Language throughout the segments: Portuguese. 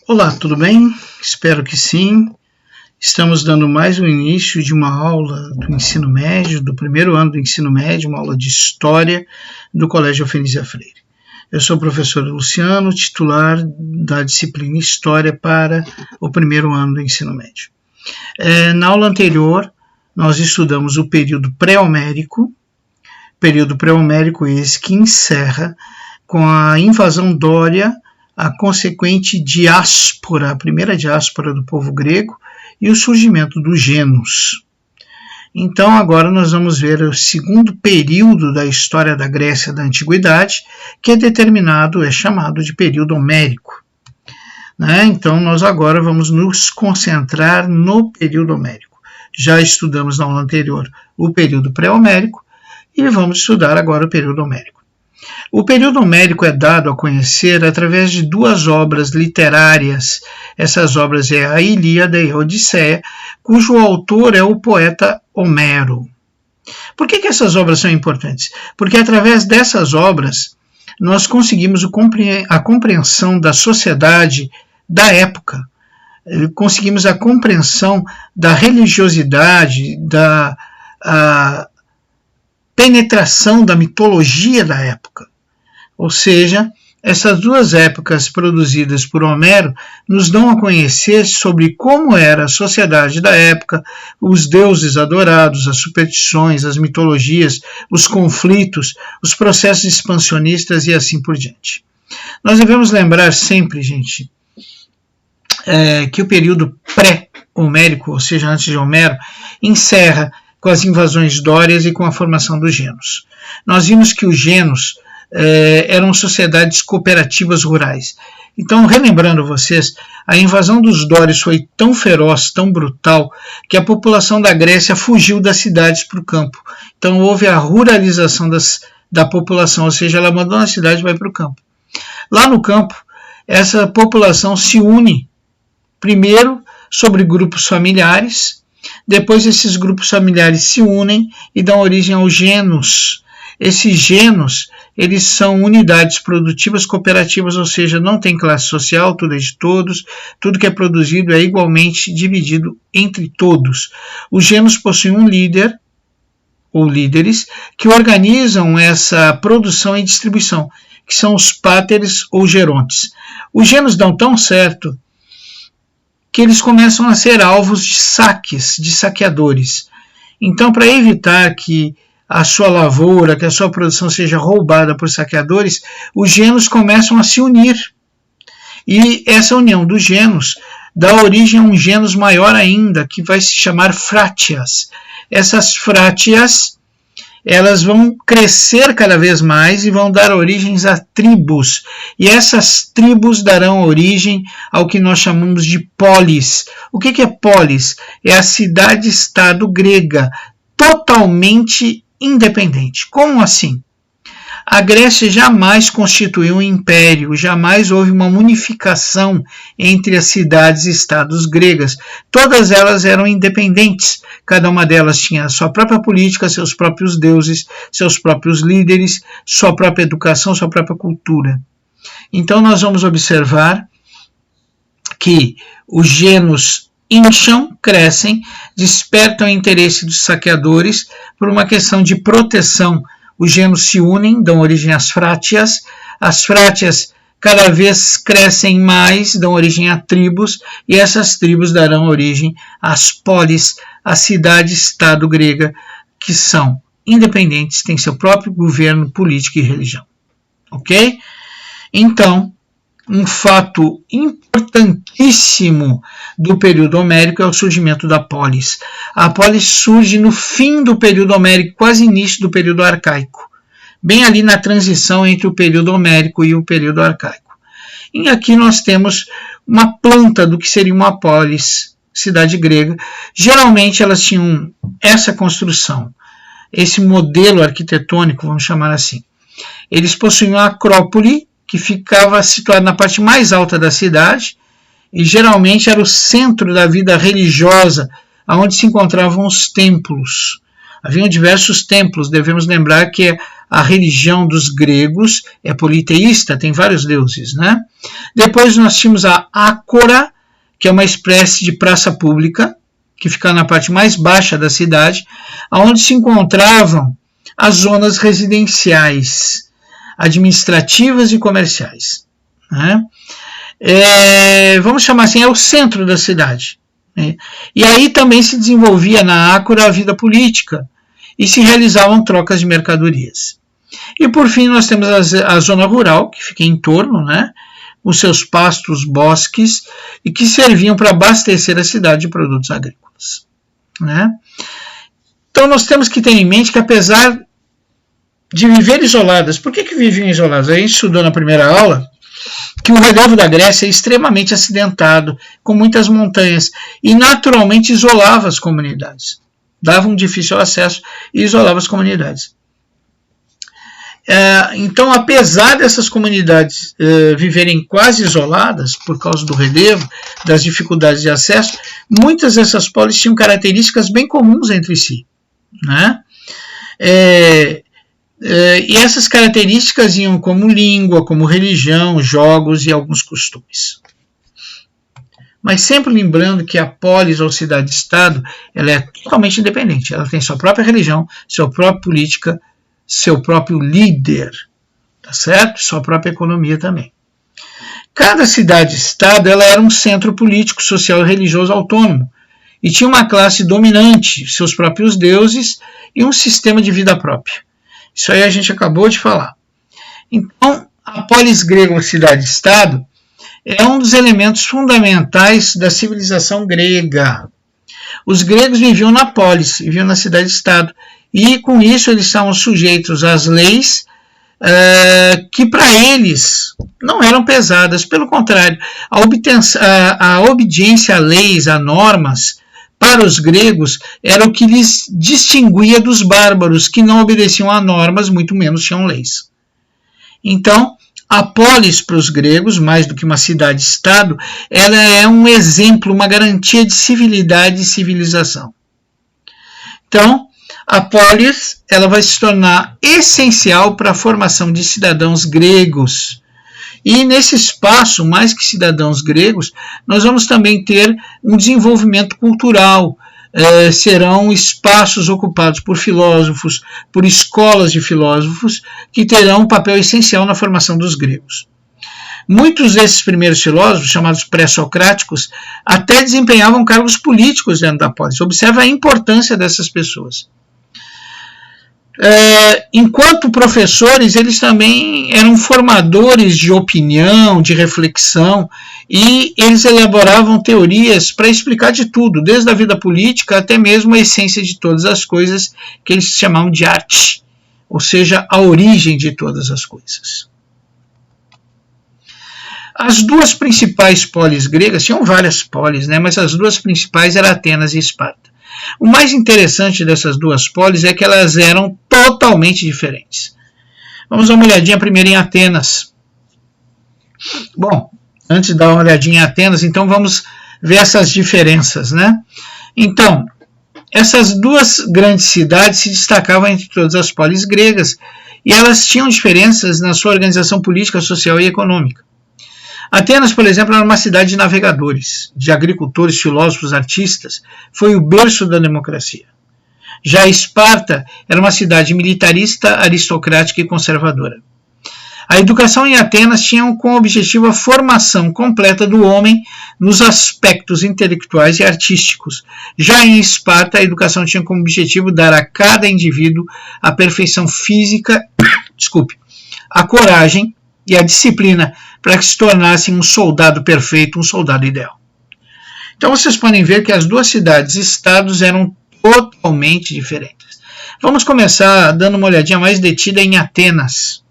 Olá, tudo bem? Espero que sim. Estamos dando mais um início de uma aula do ensino médio, do primeiro ano do ensino médio, uma aula de História do Colégio Afenizia Freire. Eu sou o professor Luciano, titular da disciplina História para o primeiro ano do ensino médio. Na aula anterior, nós estudamos o período pré-homérico esse que encerra com a invasão dória, a consequente diáspora, a primeira diáspora do povo grego e o surgimento dos gênos. Então agora nós vamos ver o segundo período da história da Grécia da Antiguidade, que é chamado de período homérico. Então nós agora vamos nos concentrar no período homérico. Já estudamos na aula anterior o período pré-homérico e vamos estudar agora o período homérico. O período homérico é dado a conhecer através de duas obras literárias. Essas obras é a Ilíada e a Odisseia, cujo autor é o poeta Homero. Por que essas obras são importantes? Porque através dessas obras nós conseguimos a compreensão da sociedade da época, conseguimos a compreensão da religiosidade, da penetração da mitologia da época. Ou seja, essas duas épocas produzidas por Homero nos dão a conhecer sobre como era a sociedade da época, os deuses adorados, as superstições, as mitologias, os conflitos, os processos expansionistas e assim por diante. Nós devemos lembrar sempre, gente, que o período pré-homérico, ou seja, antes de Homero, encerra com as invasões dórias e com a formação dos gênos. Nós vimos que os gênos eram sociedades cooperativas rurais. Então, relembrando vocês, a invasão dos dórios foi tão feroz, tão brutal, que a população da Grécia fugiu das cidades para o campo. Então, houve a ruralização da população, ou seja, ela abandona a cidade e vai para o campo. Lá no campo, essa população se une, primeiro, sobre grupos familiares. Depois esses grupos familiares se unem e dão origem aos gênos. Esses gênos, eles são unidades produtivas cooperativas, ou seja, não tem classe social, tudo é de todos, tudo que é produzido é igualmente dividido entre todos. Os gênos possuem um líder, ou líderes, que organizam essa produção e distribuição, que são os páteres ou gerontes. Os gênos dão tão certo que eles começam a ser alvos de saques, de saqueadores. Então, para evitar que a sua lavoura, que a sua produção seja roubada por saqueadores, os gênos começam a se unir. E essa união dos gênos dá origem a um gênus maior ainda, que vai se chamar frátias. Essas frátias, elas vão crescer cada vez mais e vão dar origens a tribos. E essas tribos darão origem ao que nós chamamos de polis. O que é polis? É a cidade-estado grega, totalmente independente. Como assim? A Grécia jamais constituiu um império, jamais houve uma unificação entre as cidades e estados gregas. Todas elas eram independentes. Cada uma delas tinha a sua própria política, seus próprios deuses, seus próprios líderes, sua própria educação, sua própria cultura. Então nós vamos observar que os gênos incham, crescem, despertam o interesse dos saqueadores por uma questão de proteção. Os gênos se unem, dão origem às frátias. As frátias cada vez crescem mais, dão origem a tribos, e essas tribos darão origem às polis, a cidade-estado grega, que são independentes, têm seu próprio governo, política e religião. Ok? Então, um fato importantíssimo do período homérico é o surgimento da polis. A polis surge no fim do período homérico, quase início do período arcaico, bem ali na transição entre o período homérico e o período arcaico. E aqui nós temos uma planta do que seria uma polis, cidade grega. Geralmente elas tinham essa construção, esse modelo arquitetônico, vamos chamar assim. Eles possuíam a acrópole, que ficava situado na parte mais alta da cidade, e geralmente era o centro da vida religiosa, onde se encontravam os templos. Haviam diversos templos, devemos lembrar que a religião dos gregos, é politeísta, tem vários deuses, né? Depois nós tínhamos a ácora, que é uma espécie de praça pública, que fica na parte mais baixa da cidade, onde se encontravam as zonas residenciais, administrativas e comerciais, né? Vamos chamar assim, é o centro da cidade, né? E aí também se desenvolvia na ácora a vida política e se realizavam trocas de mercadorias. E por fim nós temos a zona rural, que fica em torno, né, os seus pastos, bosques, e que serviam para abastecer a cidade de produtos agrícolas, né? Então nós temos que ter em mente que, apesar de viver isoladas, por que viviam isoladas? A gente estudou na primeira aula que o relevo da Grécia é extremamente acidentado, com muitas montanhas, e naturalmente isolava as comunidades, dava um difícil acesso e isolava as comunidades. Então, apesar dessas comunidades viverem quase isoladas por causa do relevo, das dificuldades de acesso, muitas dessas polis tinham características bem comuns entre si, né? E essas características iam como língua, como religião, jogos e alguns costumes. Mas sempre lembrando que a polis ou cidade-estado, ela é totalmente independente, ela tem sua própria religião, sua própria política, seu próprio líder, tá certo? Sua própria economia também. Cada cidade-estado ela era um centro político, social e religioso autônomo e tinha uma classe dominante, seus próprios deuses e um sistema de vida próprio. Isso aí a gente acabou de falar. Então, a polis grega ou cidade-estado é um dos elementos fundamentais da civilização grega. Os gregos viviam na polis, viviam na cidade-estado, e com isso eles estavam sujeitos às leis que para eles não eram pesadas. Pelo contrário, a obediência a leis, a normas, para os gregos era o que lhes distinguia dos bárbaros, que não obedeciam a normas, muito menos tinham leis. Então, a polis para os gregos, mais do que uma cidade-estado, ela é um exemplo, uma garantia de civilidade e civilização. Então, a polis ela vai se tornar essencial para a formação de cidadãos gregos. E nesse espaço, mais que cidadãos gregos, nós vamos também ter um desenvolvimento cultural. Serão espaços ocupados por filósofos, por escolas de filósofos, que terão um papel essencial na formação dos gregos. Muitos desses primeiros filósofos, chamados pré-socráticos, até desempenhavam cargos políticos dentro da polis. Observe a importância dessas pessoas. Enquanto professores, eles também eram formadores de opinião, de reflexão, e eles elaboravam teorias para explicar de tudo, desde a vida política até mesmo a essência de todas as coisas, que eles chamavam de arte, ou seja, a origem de todas as coisas. As duas principais polis gregas, tinham várias polis, né, mas as duas principais eram Atenas e Esparta. O mais interessante dessas duas polis é que elas eram totalmente diferentes. Vamos dar uma olhadinha primeiro em Atenas. Bom, antes de dar uma olhadinha em Atenas, então vamos ver essas diferenças, né? Então, essas duas grandes cidades se destacavam entre todas as polis gregas e elas tinham diferenças na sua organização política, social e econômica. Atenas, por exemplo, era uma cidade de navegadores, de agricultores, filósofos, artistas. Foi o berço da democracia. Já Esparta era uma cidade militarista, aristocrática e conservadora. A educação em Atenas tinha como objetivo a formação completa do homem nos aspectos intelectuais e artísticos. Já em Esparta, a educação tinha como objetivo dar a cada indivíduo a perfeição física, a coragem e a disciplina para que se tornasse um soldado perfeito, um soldado ideal. Então vocês podem ver que as duas cidades-estados eram totalmente diferentes. Vamos começar dando uma olhadinha mais detida em Atenas.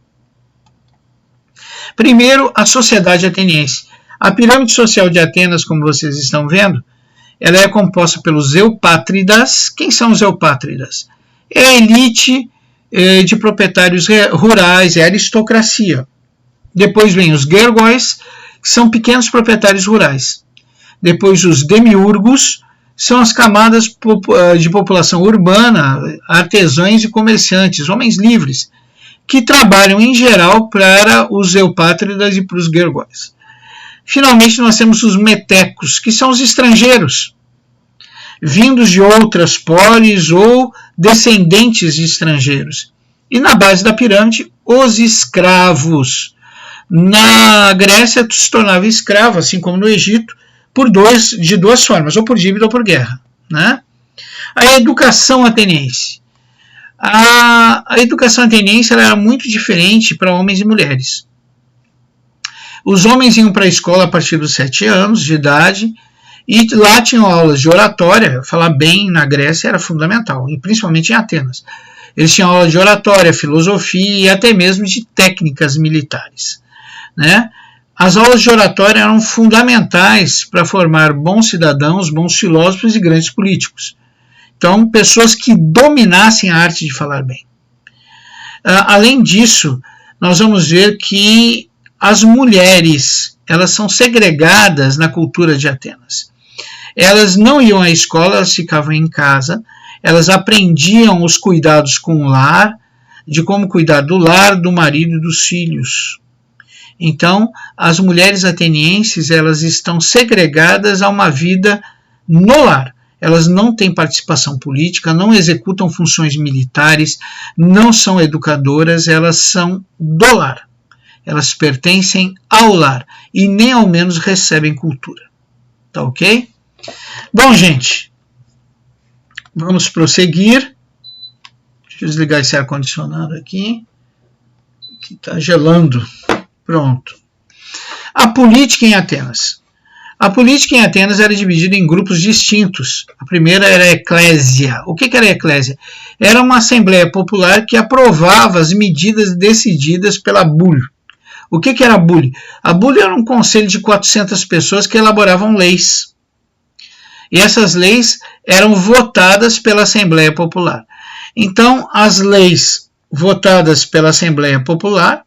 Primeiro, a sociedade ateniense. A pirâmide social de Atenas, como vocês estão vendo, ela é composta pelos eupátridas. Quem são os eupátridas? É a elite de proprietários rurais, é a aristocracia. Depois vem os gergóis, que são pequenos proprietários rurais. Depois os demiurgos, são as camadas de população urbana, artesãos e comerciantes, homens livres. que trabalham em geral para os eupátridas e para os Gergóis. Finalmente, nós temos os metecos, que são os estrangeiros, vindos de outras polis ou descendentes de estrangeiros. E na base da pirâmide, os escravos. Na Grécia, tu se tornava escravo, assim como no Egito, de duas formas, ou por dívida ou por guerra. Né? A educação ateniense. A educação ateniense era muito diferente para homens e mulheres. Os homens iam para a escola a partir dos 7 anos de idade, e lá tinham aulas de oratória. Falar bem na Grécia era fundamental, e principalmente em Atenas. Eles tinham aula de oratória, filosofia e até mesmo de técnicas militares. Né? As aulas de oratória eram fundamentais para formar bons cidadãos, bons filósofos e grandes políticos. Então, pessoas que dominassem a arte de falar bem. Além disso, nós vamos ver que as mulheres, elas são segregadas na cultura de Atenas. Elas não iam à escola, elas ficavam em casa, elas aprendiam os cuidados com o lar, de como cuidar do lar, do marido e dos filhos. Então, as mulheres atenienses, elas estão segregadas a uma vida no lar. Elas não têm participação política, não executam funções militares, não são educadoras, elas são do lar. Elas pertencem ao lar e nem ao menos recebem cultura. Tá ok? Bom, gente, vamos prosseguir. Deixa eu desligar esse ar-condicionado aqui, que está gelando. Pronto. A política em Atenas. A política em Atenas era dividida em grupos distintos. A primeira era a eclésia. O que era a eclésia? Era uma assembleia popular que aprovava as medidas decididas pela bule. O que era a bule? A bule era um conselho de 400 pessoas que elaboravam leis. E essas leis eram votadas pela Assembleia Popular. Então, as leis votadas pela Assembleia Popular,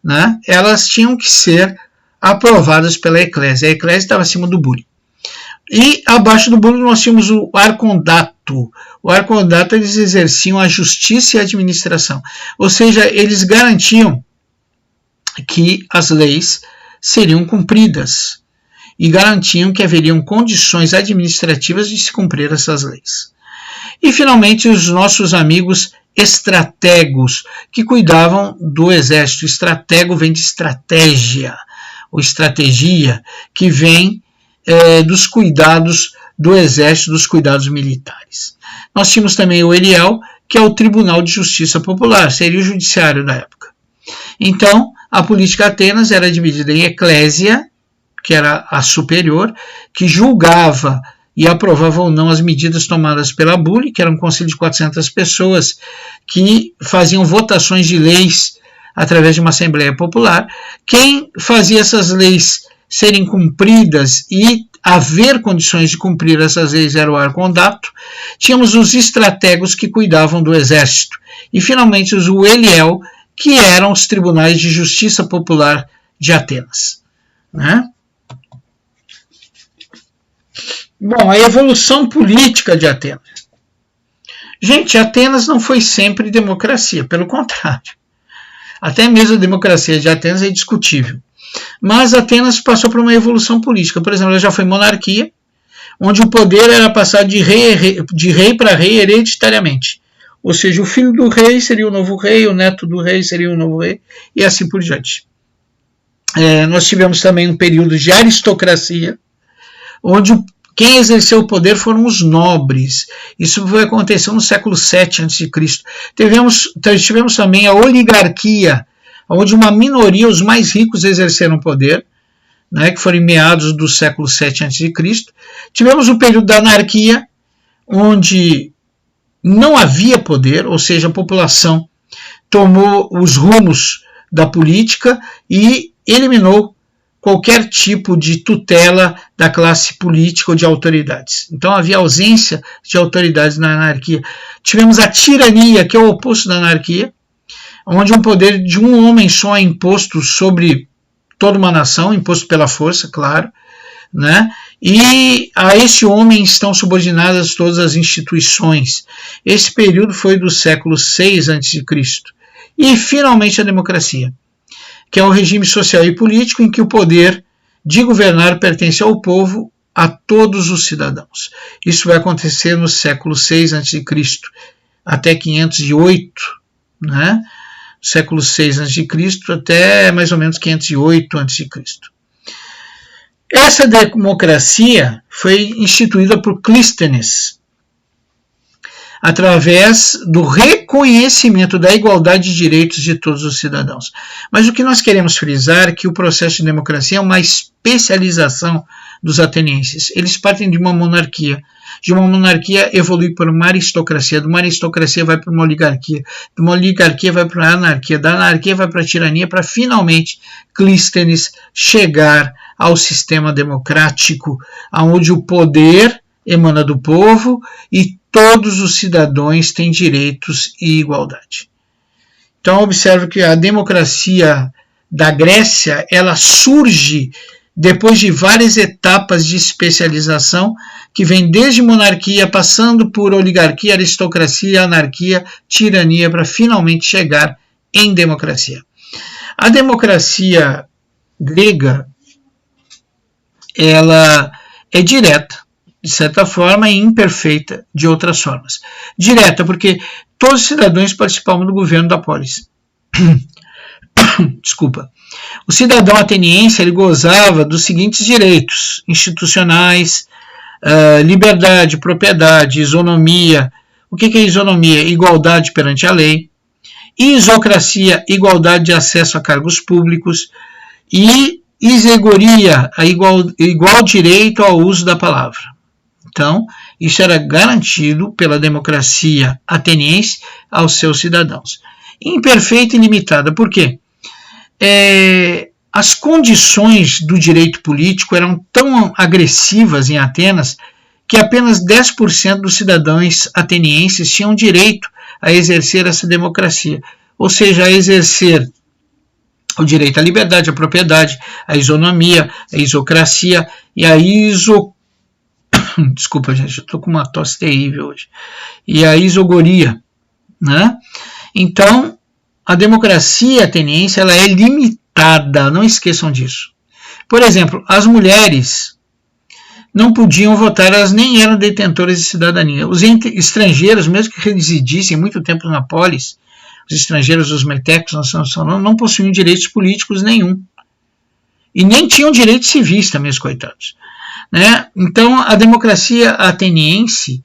né, elas tinham que ser aprovadas pela eclésia. A eclésia estava acima do bule. E abaixo do bule nós tínhamos o arcondato. O arcondato, eles exerciam a justiça e a administração. Ou seja, eles garantiam que as leis seriam cumpridas e garantiam que haveriam condições administrativas de se cumprir essas leis. E, finalmente, os nossos amigos estrategos, que cuidavam do exército. Estratego vem de estratégia, ou estratégia, que vem dos cuidados do exército, dos cuidados militares. Nós tínhamos também o Eliel, que é o Tribunal de Justiça Popular, seria o judiciário da época. Então, a política Atenas era dividida em eclésia, que era a superior, que julgava e aprovava ou não as medidas tomadas pela bule, que era um conselho de 400 pessoas que faziam votações de leis através de uma Assembleia Popular. Quem fazia essas leis serem cumpridas e haver condições de cumprir essas leis era o arcondato. Tínhamos os estrategos que cuidavam do exército. E, finalmente, os Eliel, que eram os tribunais de justiça popular de Atenas. Né? Bom, a evolução política de Atenas. Gente, Atenas não foi sempre democracia, pelo contrário. Até mesmo a democracia de Atenas é discutível. Mas Atenas passou por uma evolução política. Por exemplo, ela já foi monarquia, onde o poder era passado de rei para rei hereditariamente. Ou seja, o filho do rei seria o novo rei, o neto do rei seria o novo rei, e assim por diante. Nós tivemos também um período de aristocracia, onde quem exerceu o poder foram os nobres. Isso foi acontecendo no século VII a.C. Tivemos também a oligarquia, onde uma minoria, os mais ricos, exerceram o poder, né, que foram em meados do século VII a.C. Tivemos o período da anarquia, onde não havia poder, ou seja, a população tomou os rumos da política e eliminou qualquer tipo de tutela da classe política ou de autoridades. Então havia ausência de autoridades na anarquia. Tivemos a tirania, que é o oposto da anarquia, onde um poder de um homem só é imposto sobre toda uma nação, imposto pela força, claro, né? E a esse homem estão subordinadas todas as instituições. Esse período foi do século VI a.C. E, finalmente, a democracia, que é um regime social e político em que o poder de governar pertence ao povo, a todos os cidadãos. Isso vai acontecer no século VI a.C., até 508, né? Século VI a.C. até mais ou menos 508 a.C. Essa democracia foi instituída por Clístenes, através do reconhecimento da igualdade de direitos de todos os cidadãos. Mas o que nós queremos frisar é que o processo de democracia é uma especialização dos atenienses. Eles partem de uma monarquia evolui para uma aristocracia, de uma aristocracia vai para uma oligarquia, de uma oligarquia vai para a anarquia, da anarquia vai para a tirania, para finalmente Clístenes chegar ao sistema democrático, onde o poder emana do povo e todos os cidadãos têm direitos e igualdade. Então observe que a democracia da Grécia, ela surge depois de várias etapas de especialização, que vem desde monarquia, passando por oligarquia, aristocracia, anarquia, tirania, para finalmente chegar em democracia. A democracia grega, ela é direta, de certa forma, e imperfeita de outras formas. Direta, porque todos os cidadãos participavam do governo da polis. Desculpa. O cidadão ateniense ele gozava dos seguintes direitos institucionais: liberdade, propriedade, isonomia. O que é isonomia? Igualdade perante a lei. Isocracia, igualdade de acesso a cargos públicos. E isegoria, igual direito ao uso da palavra. Então, isso era garantido pela democracia ateniense aos seus cidadãos. Imperfeita e limitada. Por quê? As condições do direito político eram tão agressivas em Atenas que apenas 10% dos cidadãos atenienses tinham direito a exercer essa democracia, ou seja, a exercer o direito à liberdade, à propriedade, à isonomia, à isocracia e à Desculpa, gente, eu estou com uma tosse terrível hoje. E a isogoria, né? Então, a democracia ateniense ela é limitada, não esqueçam disso. Por exemplo, as mulheres não podiam votar, elas nem eram detentoras de cidadania. Os estrangeiros, mesmo que residissem muito tempo na polis, os estrangeiros, os metecos, não possuíam direitos políticos nenhum. E nem tinham direitos civis também, os coitados. Né? Então, a democracia ateniense,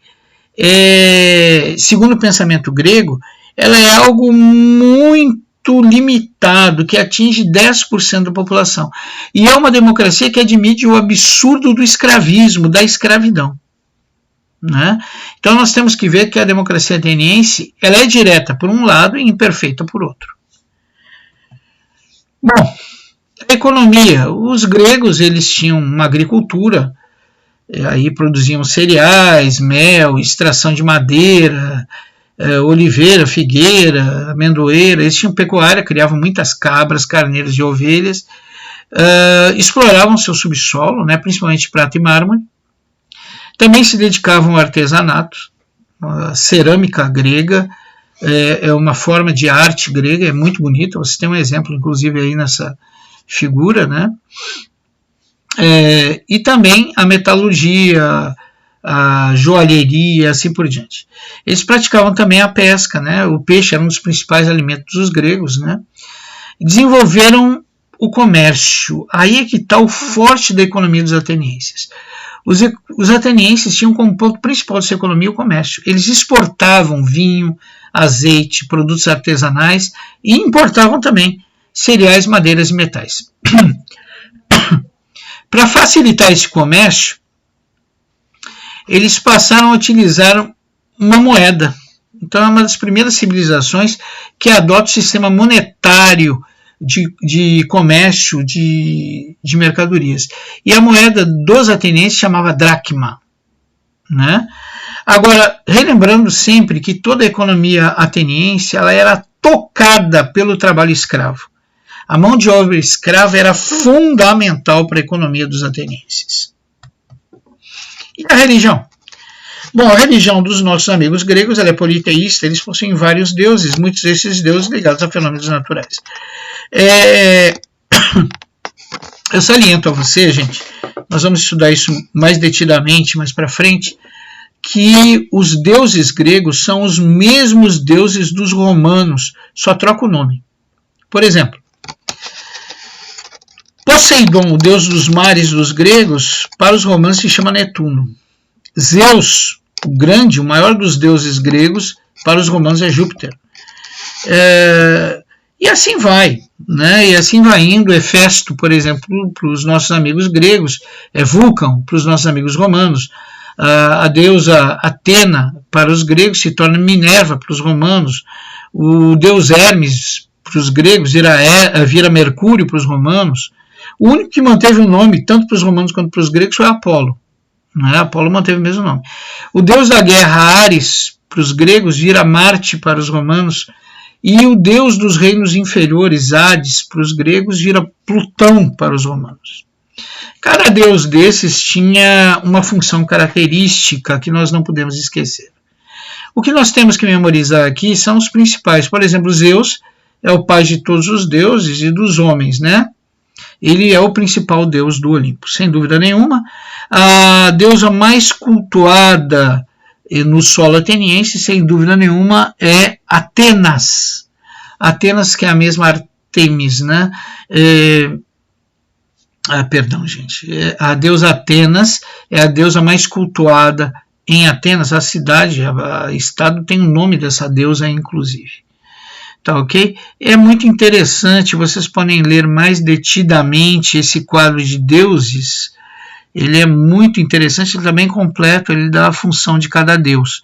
segundo o pensamento grego, ela é algo muito limitado, que atinge 10% da população. E é uma democracia que admite o absurdo do escravismo, da escravidão. Né? Então nós temos que ver que a democracia ateniense ela é direta por um lado e imperfeita por outro. Bom, a economia. Os gregos eles tinham uma agricultura, aí produziam cereais, mel, extração de madeira, oliveira, figueira, amendoeira. Eles tinham pecuária, criavam muitas cabras, carneiros e ovelhas, exploravam seu subsolo, né, principalmente prata e mármore. Também se dedicavam ao artesanato. A cerâmica grega é uma forma de arte grega, é muito bonita. Você tem um exemplo, inclusive, aí nessa figura, né? E também a metalurgia, a joalheria, assim por diante. Eles praticavam também a pesca, né? O peixe era um dos principais alimentos dos gregos, né? Desenvolveram o comércio. Aí é que está o forte da economia dos atenienses. Os atenienses tinham como ponto principal de sua economia o comércio. Eles exportavam vinho, azeite, produtos artesanais e importavam também cereais, madeiras e metais. Para facilitar esse comércio, eles passaram a utilizar uma moeda. Então é uma das primeiras civilizações que adota o sistema monetário de comércio de mercadorias. E a moeda dos atenienses chamava dracma. Né? Agora, relembrando sempre que toda a economia ateniense ela era tocada pelo trabalho escravo. A mão de obra escrava era fundamental para a economia dos atenienses. E a religião? Bom, a religião dos nossos amigos gregos ela é politeísta, eles possuem vários deuses, muitos desses deuses ligados a fenômenos naturais. Eu saliento a você, gente, nós vamos estudar isso mais detidamente mais para frente, que os deuses gregos são os mesmos deuses dos romanos, só troca o nome. Por exemplo, Poseidon, o deus dos mares dos gregos, para os romanos se chama Netuno. Zeus, o grande, o maior dos deuses gregos, para os romanos é Júpiter. E assim vai, né? E assim vai indo. Hefesto, por exemplo, para os nossos amigos gregos, é Vulcão, para os nossos amigos romanos. A deusa Atena, para os gregos, se torna Minerva, para os romanos. O deus Hermes, para os gregos, vira Mercúrio, para os romanos. O único que manteve o nome, tanto para os romanos quanto para os gregos, foi Apolo. Né? Apolo manteve o mesmo nome. O deus da guerra, Ares, para os gregos, vira Marte, para os romanos. E o deus dos reinos inferiores, Hades, para os gregos, vira Plutão, para os romanos. Cada deus desses tinha uma função característica que nós não podemos esquecer. O que nós temos que memorizar aqui são os principais. Por exemplo, Zeus é o pai de todos os deuses e dos homens, né? Ele é o principal deus do Olimpo, sem dúvida nenhuma. A deusa mais cultuada no solo ateniense, sem dúvida nenhuma, é Atenas. Atenas, que é a mesma Artemis, né? Perdão, gente. A deusa Atenas é a deusa mais cultuada em Atenas. A cidade, o estado tem o nome dessa deusa, inclusive. Tá ok? É muito interessante, vocês podem ler mais detidamente esse quadro de deuses. Ele é muito interessante, ele está bem completo, ele dá a função de cada deus.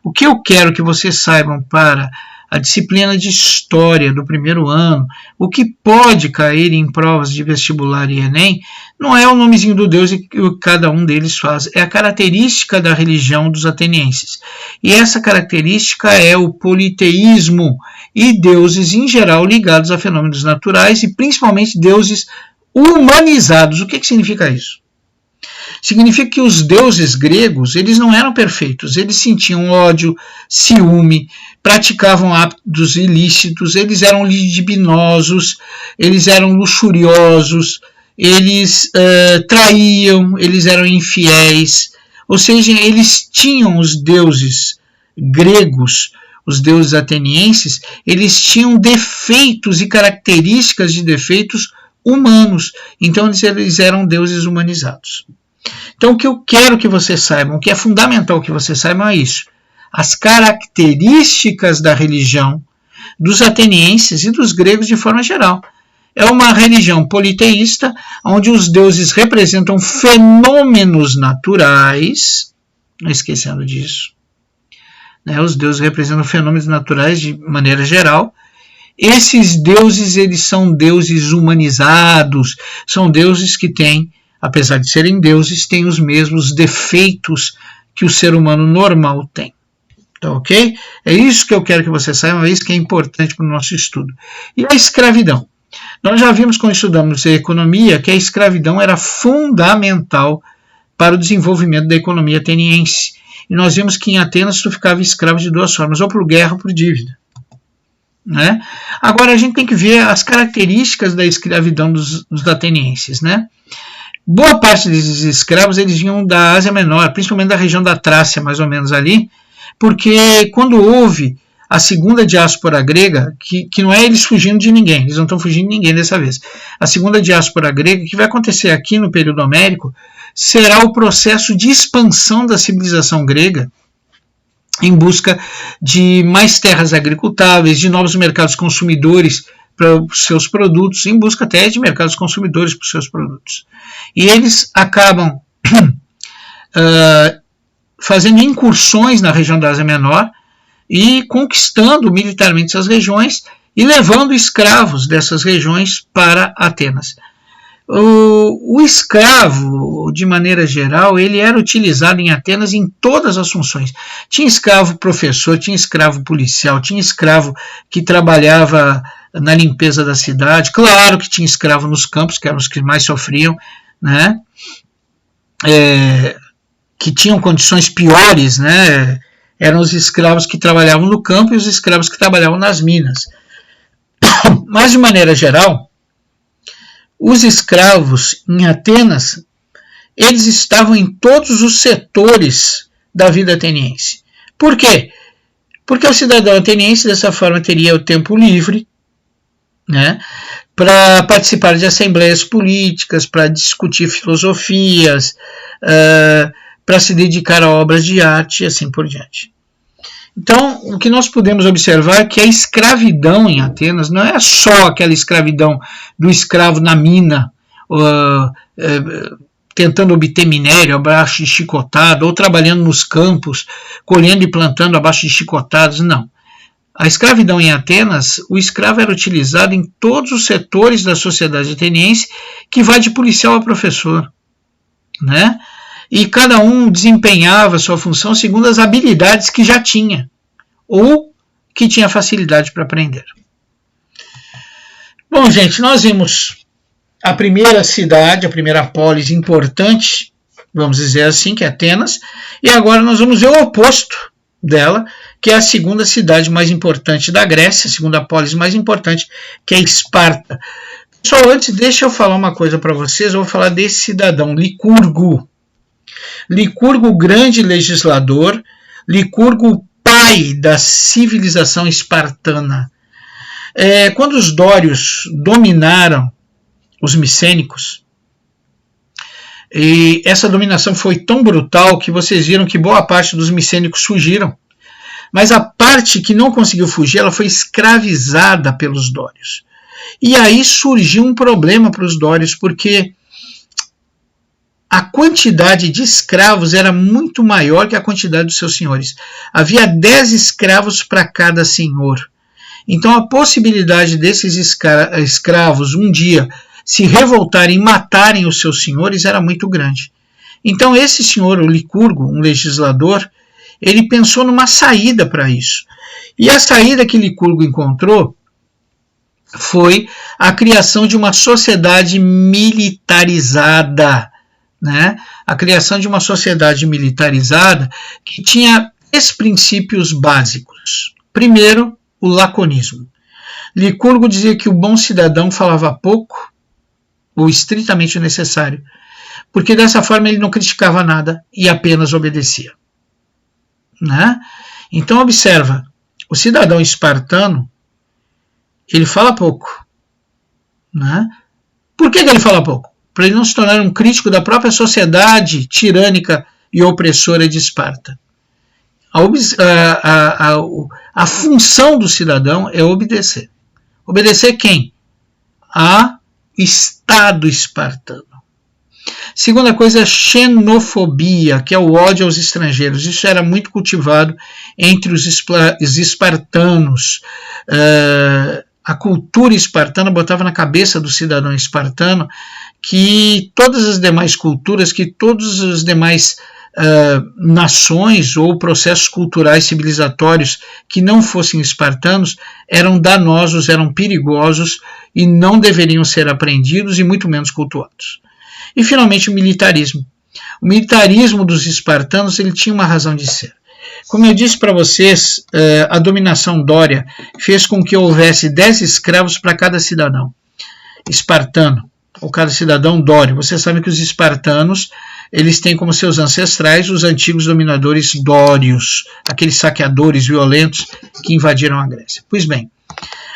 O que eu quero que vocês saibam para a disciplina de História do primeiro ano, o que pode cair em provas de vestibular e Enem, não é o nomezinho do deus que cada um deles faz, é a característica da religião dos atenienses. E essa característica é o politeísmo e deuses em geral ligados a fenômenos naturais e principalmente deuses humanizados. O que significa isso? Significa que os deuses gregos, eles não eram perfeitos, eles sentiam ódio, ciúme, praticavam atos ilícitos, eles eram libidinosos, eles eram luxuriosos, eles traíam, eles eram infiéis, ou seja, eles tinham os deuses gregos, os deuses atenienses, eles tinham defeitos e características de defeitos humanos, então eles eram deuses humanizados. Então o que eu quero que vocês saibam, o que é fundamental que vocês saibam é isso, as características da religião dos atenienses e dos gregos de forma geral. É uma religião politeísta, onde os deuses representam fenômenos naturais, não esquecendo disso, né? Os deuses representam fenômenos naturais de maneira geral. Esses deuses, eles são deuses humanizados, são deuses que têm, apesar de serem deuses, têm os mesmos defeitos que o ser humano normal tem. Tá ok? É isso que eu quero que vocês saibam, é isso que é importante para o nosso estudo. E a escravidão. Nós já vimos quando estudamos a economia que a escravidão era fundamental para o desenvolvimento da economia ateniense. E nós vimos que em Atenas tu ficava escravo de duas formas, ou por guerra ou por dívida. Né? Agora a gente tem que ver as características da escravidão dos atenienses. Né? Boa parte desses escravos eles vinham da Ásia Menor, principalmente da região da Trácia, mais ou menos ali, porque quando houve a segunda diáspora grega, que não é eles fugindo de ninguém, eles não estão fugindo de ninguém dessa vez, a segunda diáspora grega, que vai acontecer aqui no período homérico, será o processo de expansão da civilização grega em busca de mais terras agricultáveis, de novos mercados consumidores para os seus produtos, em busca até de mercados consumidores para os seus produtos. E eles acabam fazendo incursões na região da Ásia Menor e conquistando militarmente essas regiões e levando escravos dessas regiões para Atenas. O escravo, de maneira geral, ele era utilizado em Atenas em todas as funções. Tinha escravo professor, tinha escravo policial, tinha escravo que trabalhava na limpeza da cidade. Claro que tinha escravo nos campos, que eram os que mais sofriam, né? que tinham condições piores, né, eram os escravos que trabalhavam no campo e os escravos que trabalhavam nas minas. Mas, de maneira geral, os escravos em Atenas, eles estavam em todos os setores da vida ateniense. Por quê? Porque o cidadão ateniense, dessa forma, teria o tempo livre, né, para participar de assembleias políticas, para discutir filosofias, para se dedicar a obras de arte e assim por diante. Então, o que nós podemos observar é que a escravidão em Atenas não é só aquela escravidão do escravo na mina, tentando obter minério abaixo de chicotado, ou trabalhando nos campos, colhendo e plantando abaixo de chicotados, não. A escravidão em Atenas, o escravo era utilizado em todos os setores da sociedade ateniense, que vai de policial a professor, né? E cada um desempenhava sua função segundo as habilidades que já tinha, ou que tinha facilidade para aprender. Bom, gente, nós vimos a primeira cidade, a primeira polis importante, vamos dizer assim, que é Atenas, e agora nós vamos ver o oposto dela, que é a segunda cidade mais importante da Grécia, a segunda polis mais importante, que é Esparta. Só antes, deixa eu falar uma coisa para vocês, eu vou falar desse cidadão, Licurgo. Licurgo, grande legislador, Licurgo, pai da civilização espartana. Quando os dórios dominaram os micênicos, e essa dominação foi tão brutal que vocês viram que boa parte dos micênicos fugiram. Mas a parte que não conseguiu fugir, ela foi escravizada pelos dórios. E aí surgiu um problema para os dórios, porque a quantidade de escravos era muito maior que a quantidade dos seus senhores. Havia 10 escravos para cada senhor. Então a possibilidade desses escravos um dia se revoltarem e matarem os seus senhores era muito grande. Então esse senhor, o Licurgo, um legislador, ele pensou numa saída para isso. E a saída que Licurgo encontrou foi a criação de uma sociedade militarizada, né? A criação de uma sociedade militarizada que tinha 3 princípios básicos. Primeiro, o laconismo. Licurgo dizia que o bom cidadão falava pouco ou estritamente o necessário, porque dessa forma ele não criticava nada e apenas obedecia, né? Então observa, o cidadão espartano, ele fala pouco, né? Por que ele fala pouco? Para ele não se tornar um crítico da própria sociedade tirânica e opressora de Esparta. A função do cidadão é obedecer. Obedecer quem? A Estado espartano. Segunda coisa, xenofobia, que é o ódio aos estrangeiros. Isso era muito cultivado entre os espartanos. A cultura espartana botava na cabeça do cidadão espartano que todas as demais culturas, que todas as demais nações ou processos culturais civilizatórios que não fossem espartanos eram danosos, eram perigosos e não deveriam ser aprendidos e muito menos cultuados. E finalmente o militarismo. O militarismo dos espartanos ele tinha uma razão de ser. Como eu disse para vocês, a dominação dória fez com que houvesse 10 escravos para cada cidadão espartano, ou cada cidadão dório. Vocês sabem que os espartanos eles têm como seus ancestrais os antigos dominadores dórios, aqueles saqueadores violentos que invadiram a Grécia. Pois bem,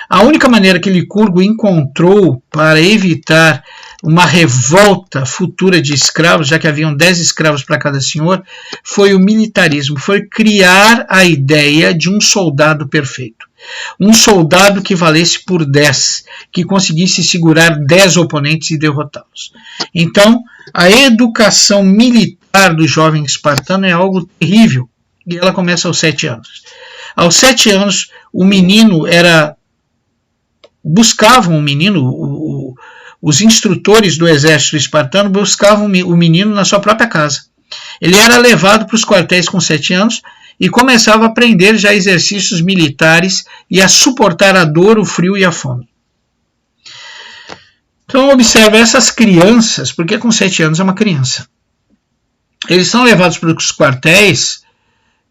a única maneira que Licurgo encontrou para evitar uma revolta futura de escravos, já que haviam 10 escravos para cada senhor, foi o militarismo, foi criar a ideia de um soldado perfeito. Um soldado que valesse por 10, que conseguisse segurar 10 oponentes e derrotá-los. Então, a educação militar do jovem espartano é algo terrível, e ela começa aos 7 anos. Aos 7 anos, o menino buscavam o menino, os instrutores do exército espartano buscavam o menino na sua própria casa. Ele era levado para os quartéis com 7 anos e começava a aprender já exercícios militares e a suportar a dor, o frio e a fome. Então observe essas crianças, porque com 7 anos é uma criança. eles são levados para os quartéis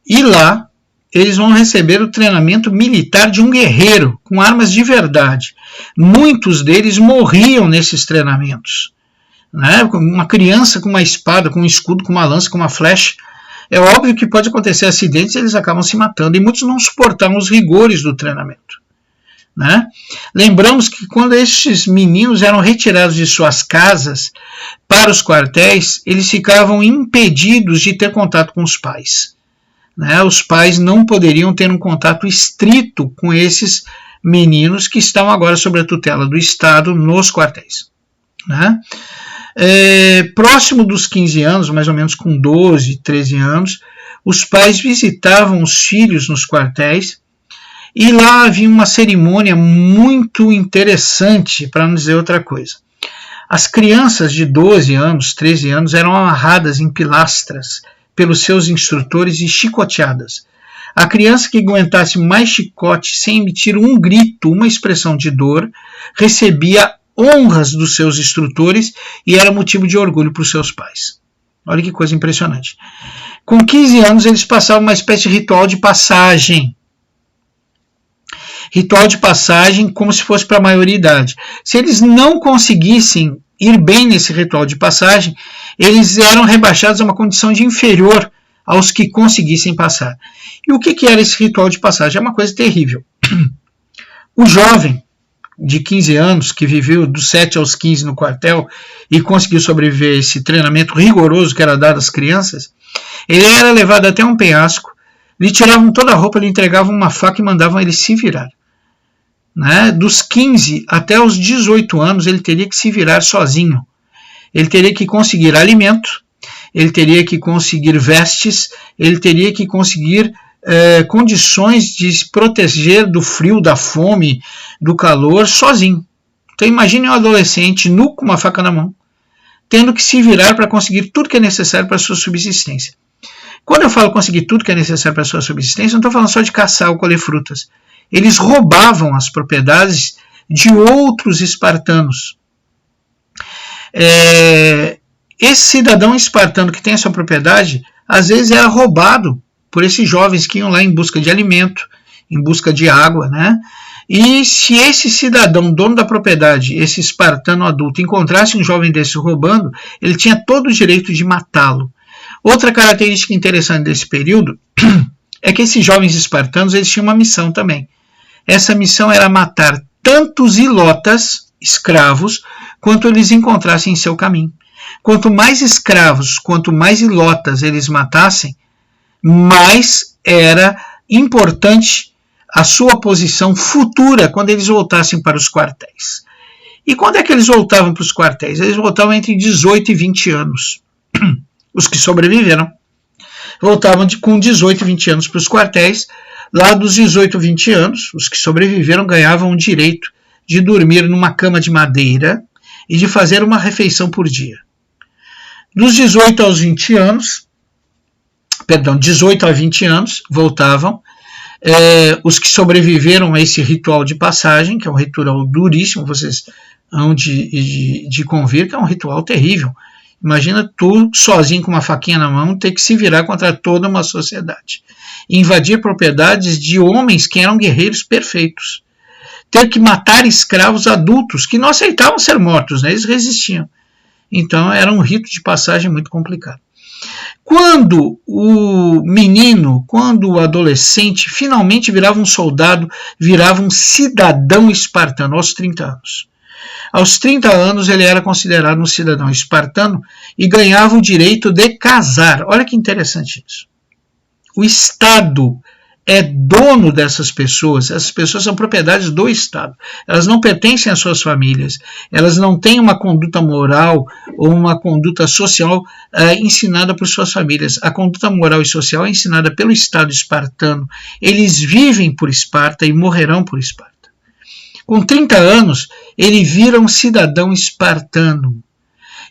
e lá eles vão receber o treinamento militar de um guerreiro, com armas de verdade. Muitos deles morriam nesses treinamentos. Né? Uma criança com uma espada, com um escudo, com uma lança, com uma flecha. É óbvio que pode acontecer acidentes e eles acabam se matando. E muitos não suportavam os rigores do treinamento. Né? Lembramos que quando estes meninos eram retirados de suas casas para os quartéis, eles ficavam impedidos de ter contato com os pais. Né? Os pais não poderiam ter um contato estrito com esses meninos que estão agora sob a tutela do Estado nos quartéis. Né? Próximo dos 15 anos, mais ou menos com 12, 13 anos, os pais visitavam os filhos nos quartéis e lá havia uma cerimônia muito interessante, para não dizer outra coisa. As crianças de 12 anos, 13 anos eram amarradas em pilastras pelos seus instrutores e chicoteadas. A criança que aguentasse mais chicote sem emitir um grito, uma expressão de dor, recebia honras dos seus instrutores e era motivo de orgulho para os seus pais. Olha que coisa impressionante. Com 15 anos eles passavam uma espécie de ritual de passagem. Ritual de passagem como se fosse para a maioridade. Se eles não conseguissem ir bem nesse ritual de passagem, eles eram rebaixados a uma condição de inferior aos que conseguissem passar. E o que era esse ritual de passagem? É uma coisa terrível. O jovem de 15 anos, que viveu dos 7 aos 15 no quartel e conseguiu sobreviver a esse treinamento rigoroso que era dado às crianças, ele era levado até um penhasco, lhe tiravam toda a roupa, lhe entregavam uma faca e mandavam ele se virar. Né? Dos 15 até os 18 anos, ele teria que se virar sozinho. Ele teria que conseguir alimento, ele teria que conseguir vestes, ele teria que conseguir condições de se proteger do frio, da fome, do calor, sozinho. Então imagine um adolescente nu com uma faca na mão, tendo que se virar para conseguir tudo que é necessário para a sua subsistência. Quando eu falo conseguir tudo que é necessário para a sua subsistência, não estou falando só de caçar ou colher frutas. Eles roubavam as propriedades de outros espartanos. Esse cidadão espartano que tem a sua propriedade, às vezes era roubado por esses jovens que iam lá em busca de alimento, em busca de água, né? E se esse cidadão, dono da propriedade, esse espartano adulto, encontrasse um jovem desse roubando, ele tinha todo o direito de matá-lo. Outra característica interessante desse período é que esses jovens espartanos eles tinham uma missão também. Essa missão era matar tantos ilotas, escravos, quanto eles encontrassem em seu caminho. Quanto mais escravos, quanto mais ilotas eles matassem, mais era importante a sua posição futura quando eles voltassem para os quartéis. E quando é que eles voltavam para os quartéis? Eles voltavam entre 18 e 20 anos. Os que sobreviveram voltavam com 18 e 20 anos para os quartéis. Lá dos 18 a 20 anos, os que sobreviveram ganhavam o direito de dormir numa cama de madeira e de fazer uma refeição por dia. Dos 18 aos 20 anos, 18 a 20 anos, voltavam os que sobreviveram a esse ritual de passagem, que é um ritual duríssimo, vocês hão de convir, que é um ritual terrível. Imagina tu, sozinho com uma faquinha na mão, ter que se virar contra toda uma sociedade. Invadir propriedades de homens que eram guerreiros perfeitos. Ter que matar escravos adultos que não aceitavam ser mortos, né? Eles resistiam. Então era um rito de passagem muito complicado. Quando o menino, quando o adolescente finalmente virava um soldado, virava um cidadão espartano aos 30 anos. Aos 30 anos ele era considerado um cidadão espartano e ganhava o direito de casar. Olha que interessante isso. O Estado é dono dessas pessoas, essas pessoas são propriedades do Estado. Elas não pertencem às suas famílias, elas não têm uma conduta moral ou uma conduta social ensinada por suas famílias. A conduta moral e social é ensinada pelo Estado espartano. Eles vivem por Esparta e morrerão por Esparta. Com 30 anos, ele vira um cidadão espartano.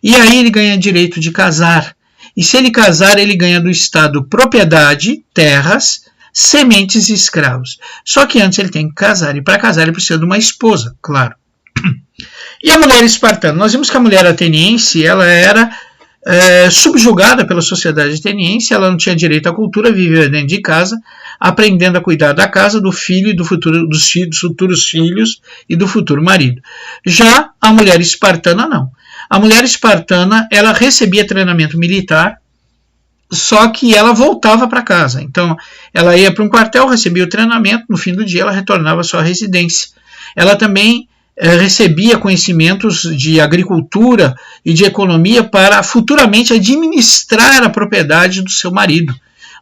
E aí ele ganha direito de casar. E se ele casar, ele ganha do Estado propriedade, terras, sementes e escravos. Só que antes ele tem que casar. E para casar ele precisa de uma esposa, claro. E a mulher espartana? Nós vimos que a mulher ateniense ela era subjugada pela sociedade ateniense, ela não tinha direito à cultura, vivia dentro de casa, aprendendo a cuidar da casa, do filho e dos futuros filhos e do futuro marido. Já a mulher espartana não. A mulher espartana, ela recebia treinamento militar, só que ela voltava para casa. Então, ela ia para um quartel, recebia o treinamento, no fim do dia ela retornava à sua residência. Ela também recebia conhecimentos de agricultura e de economia para futuramente administrar a propriedade do seu marido,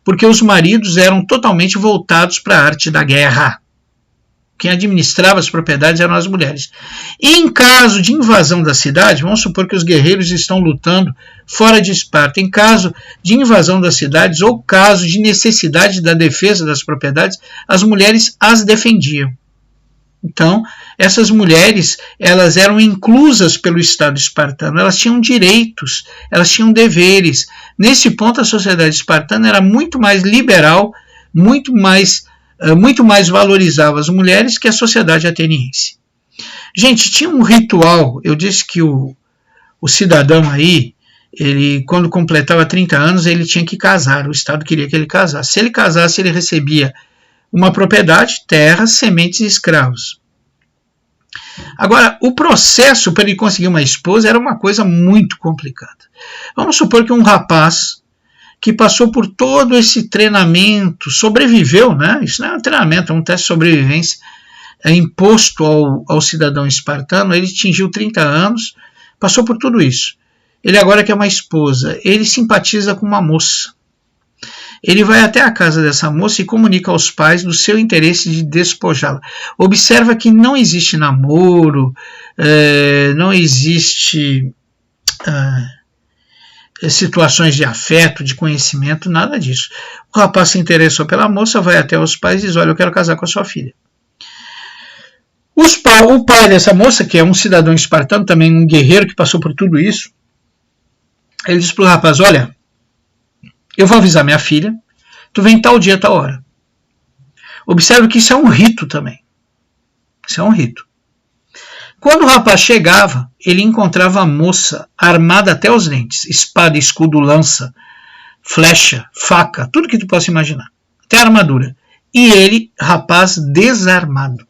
porque os maridos eram totalmente voltados para a arte da guerra. Quem administrava as propriedades eram as mulheres. E em caso de invasão da cidade, vamos supor que os guerreiros estão lutando fora de Esparta, em caso de invasão das cidades ou caso de necessidade da defesa das propriedades, as mulheres as defendiam. Então, essas mulheres, elas eram inclusas pelo Estado espartano, elas tinham direitos, elas tinham deveres. Nesse ponto, a sociedade espartana era muito mais liberal, muito mais valorizava as mulheres que a sociedade ateniense. Gente, tinha um ritual, eu disse que o cidadão aí, ele, quando completava 30 anos, ele tinha que casar, o Estado queria que ele casasse. Se ele casasse, ele recebia uma propriedade, terras, sementes e escravos. Agora, o processo para ele conseguir uma esposa era uma coisa muito complicada. Vamos supor que um rapaz que passou por todo esse treinamento, sobreviveu, né? Isso não é um treinamento, é um teste de sobrevivência imposto ao cidadão espartano. Ele atingiu 30 anos, passou por tudo isso. Ele agora quer uma esposa, ele simpatiza com uma moça. Ele vai até a casa dessa moça e comunica aos pais do seu interesse de despojá-la. Observa que não existe namoro, não existe situações de afeto, de conhecimento, nada disso. O rapaz se interessou pela moça, vai até os pais e diz: olha, eu quero casar com a sua filha. O pai dessa moça, que é um cidadão espartano, também um guerreiro que passou por tudo isso, ele diz para o rapaz: olha, eu vou avisar minha filha, tu vem tal dia, tal hora. Observe que isso é um rito também. Isso é um rito. Quando o rapaz chegava, ele encontrava a moça armada até os dentes. Espada, escudo, lança, flecha, faca, tudo que tu possa imaginar. Até a armadura. E ele, rapaz, desarmado.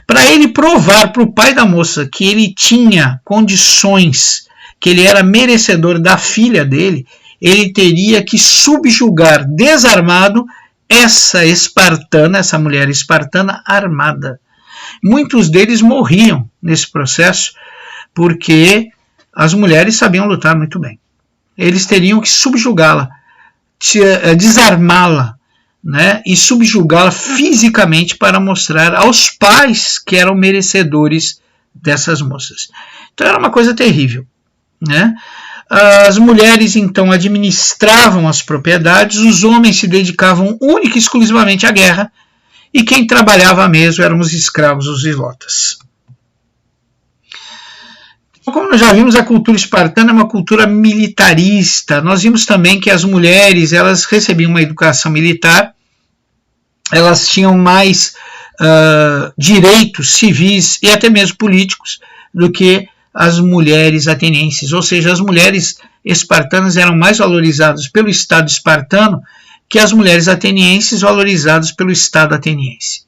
Para ele provar para o pai da moça que ele tinha condições, que ele era merecedor da filha dele, ele teria que subjugar desarmado essa espartana, essa mulher espartana armada. Muitos deles morriam nesse processo porque as mulheres sabiam lutar muito bem. Eles teriam que subjugá-la, desarmá-la, né, e subjugá-la fisicamente para mostrar aos pais que eram merecedores dessas moças. Então era uma coisa terrível, né? As mulheres, então, administravam as propriedades, os homens se dedicavam única e exclusivamente à guerra, e quem trabalhava mesmo eram os escravos, os ilotas. Como nós já vimos, a cultura espartana é uma cultura militarista. Nós vimos também que as mulheres, elas recebiam uma educação militar, elas tinham mais direitos civis e até mesmo políticos do que as mulheres atenienses, ou seja, as mulheres espartanas eram mais valorizadas pelo Estado espartano que as mulheres atenienses valorizadas pelo Estado ateniense.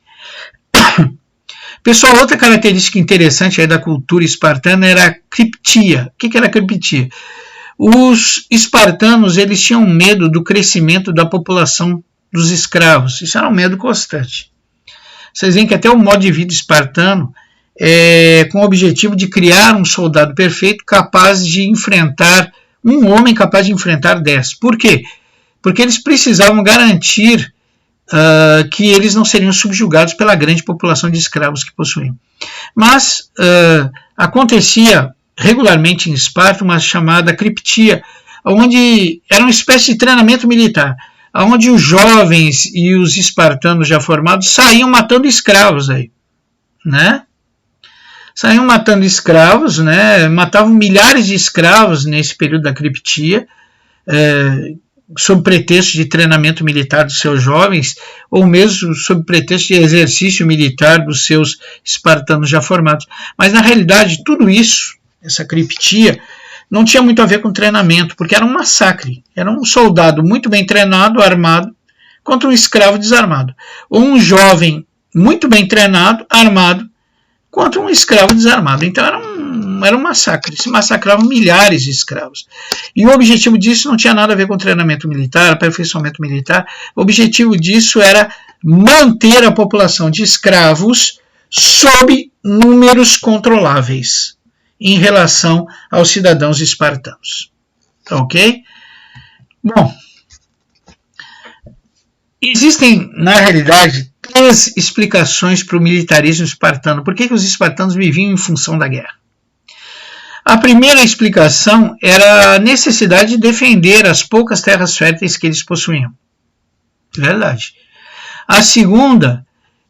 Pessoal, outra característica interessante aí da cultura espartana era a criptia. O que era a criptia? Os espartanos, eles tinham medo do crescimento da população dos escravos. Isso era um medo constante. Vocês veem que até o modo de vida espartano com o objetivo de criar um soldado perfeito capaz de enfrentar, um homem capaz de enfrentar 10. Por quê? Porque eles precisavam garantir que eles não seriam subjugados pela grande população de escravos que possuíam. Mas acontecia regularmente em Esparta uma chamada criptia, onde era uma espécie de treinamento militar, onde os jovens e os espartanos já formados saíam matando escravos aí, né? Saíam matando escravos, né? Matavam milhares de escravos nesse período da criptia, sob pretexto de treinamento militar dos seus jovens, ou mesmo sob pretexto de exercício militar dos seus espartanos já formados. Mas, na realidade, tudo isso, essa criptia, não tinha muito a ver com treinamento, porque era um massacre. Era um soldado muito bem treinado, armado, contra um escravo desarmado. Ou um jovem muito bem treinado, armado, contra um escravo desarmado. Então era um massacre. Se massacravam milhares de escravos. E o objetivo disso não tinha nada a ver com treinamento militar, aperfeiçoamento militar. O objetivo disso era manter a população de escravos sob números controláveis em relação aos cidadãos espartanos. Ok? Bom, existem, na realidade, 3 explicações para o militarismo espartano. Por que os espartanos viviam em função da guerra? A primeira explicação era a necessidade de defender as poucas terras férteis que eles possuíam. Verdade. A segunda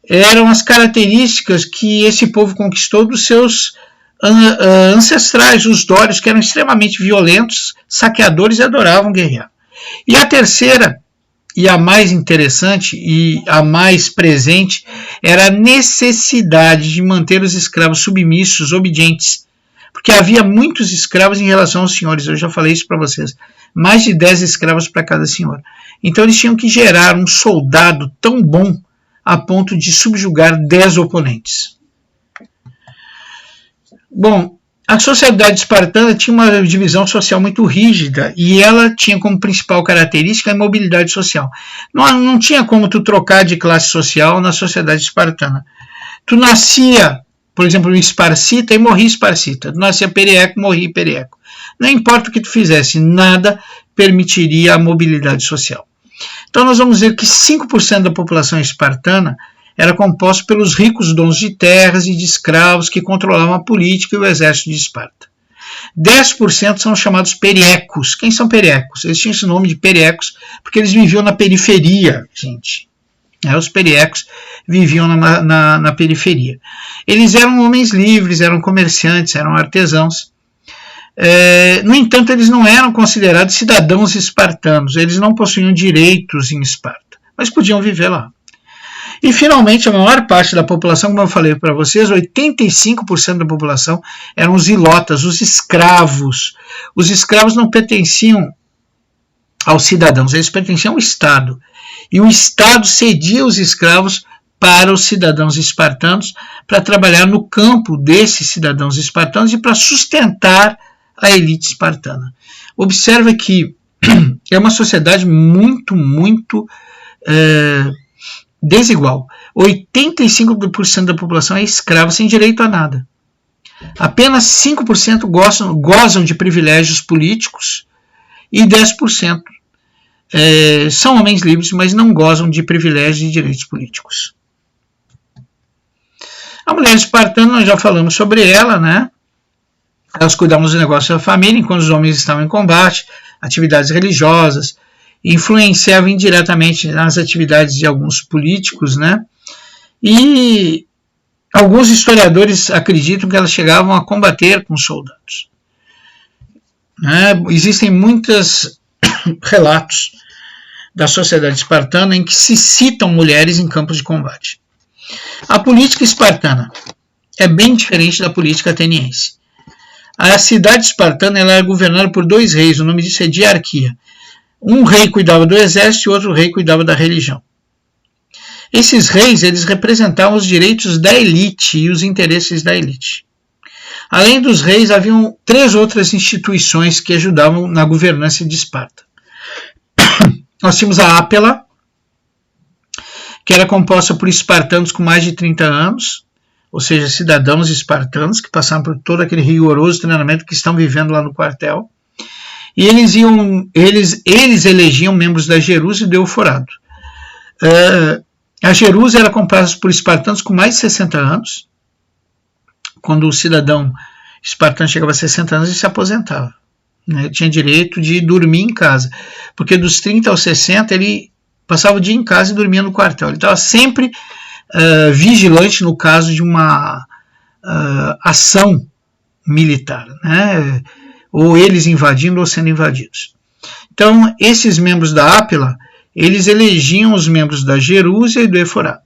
eram as características que esse povo conquistou dos seus ancestrais, os dórios, que eram extremamente violentos, saqueadores e adoravam guerrear. E a terceira, e a mais interessante e a mais presente, era a necessidade de manter os escravos submissos, obedientes, porque havia muitos escravos em relação aos senhores. Eu já falei isso para vocês. Mais de 10 escravos para cada senhor. Então eles tinham que gerar um soldado tão bom a ponto de subjugar 10 oponentes. Bom, a sociedade espartana tinha uma divisão social muito rígida e ela tinha como principal característica a imobilidade social. Não tinha como tu trocar de classe social na sociedade espartana. Tu nascia, por exemplo, esparcita e morria esparcita. Tu nascia perieco, morria perieco. Não importa o que tu fizesse, nada permitiria a mobilidade social. Então nós vamos ver que 5% da população espartana era composto pelos ricos donos de terras e de escravos que controlavam a política e o exército de Esparta. 10% são chamados periecos. Quem são periecos? Eles tinham esse nome de periecos porque eles viviam na periferia, gente. Os periecos viviam na periferia. Eles eram homens livres, eram comerciantes, eram artesãos. No entanto, eles não eram considerados cidadãos espartanos. Eles não possuíam direitos em Esparta, mas podiam viver lá. E, finalmente, a maior parte da população, como eu falei para vocês, 85% da população eram os ilotas, os escravos. Os escravos não pertenciam aos cidadãos, eles pertenciam ao Estado. E o Estado cedia os escravos para os cidadãos espartanos para trabalhar no campo desses cidadãos espartanos e para sustentar a elite espartana. Observa que é uma sociedade muito desigual. 85% da população é escrava sem direito a nada. Apenas 5% gozam de privilégios políticos e 10% são homens livres, mas não gozam de privilégios e direitos políticos. A mulher espartana, nós já falamos sobre ela, né? Elas cuidavam dos negócios da família enquanto os homens estavam em combate, atividades religiosas, influenciavam indiretamente nas atividades de alguns políticos, né? E alguns historiadores acreditam que elas chegavam a combater com soldados. Existem muitos relatos da sociedade espartana em que se citam mulheres em campos de combate. A política espartana é bem diferente da política ateniense. A cidade espartana ela era governada por 2 reis, o nome disso é diarquia. Um rei cuidava do exército e outro rei cuidava da religião. Esses reis eles representavam os direitos da elite e os interesses da elite. Além dos reis, haviam 3 outras instituições que ajudavam na governança de Esparta. Nós tínhamos a Ápela, que era composta por espartanos com mais de 30 anos, ou seja, cidadãos espartanos que passaram por todo aquele rigoroso treinamento que estão vivendo lá no quartel. E eles elegiam membros da Jerusa e do Euforado. A Jerusa era composta por espartanos com mais de 60 anos. Quando o cidadão espartano chegava a 60 anos, ele se aposentava. Ele tinha direito de dormir em casa, porque dos 30 aos 60 ele passava o dia em casa e dormia no quartel. Ele estava sempre vigilante no caso de uma ação militar, né? Ou eles invadindo ou sendo invadidos. Então, esses membros da Ápila, eles elegiam os membros da Jerusa e do Euforado.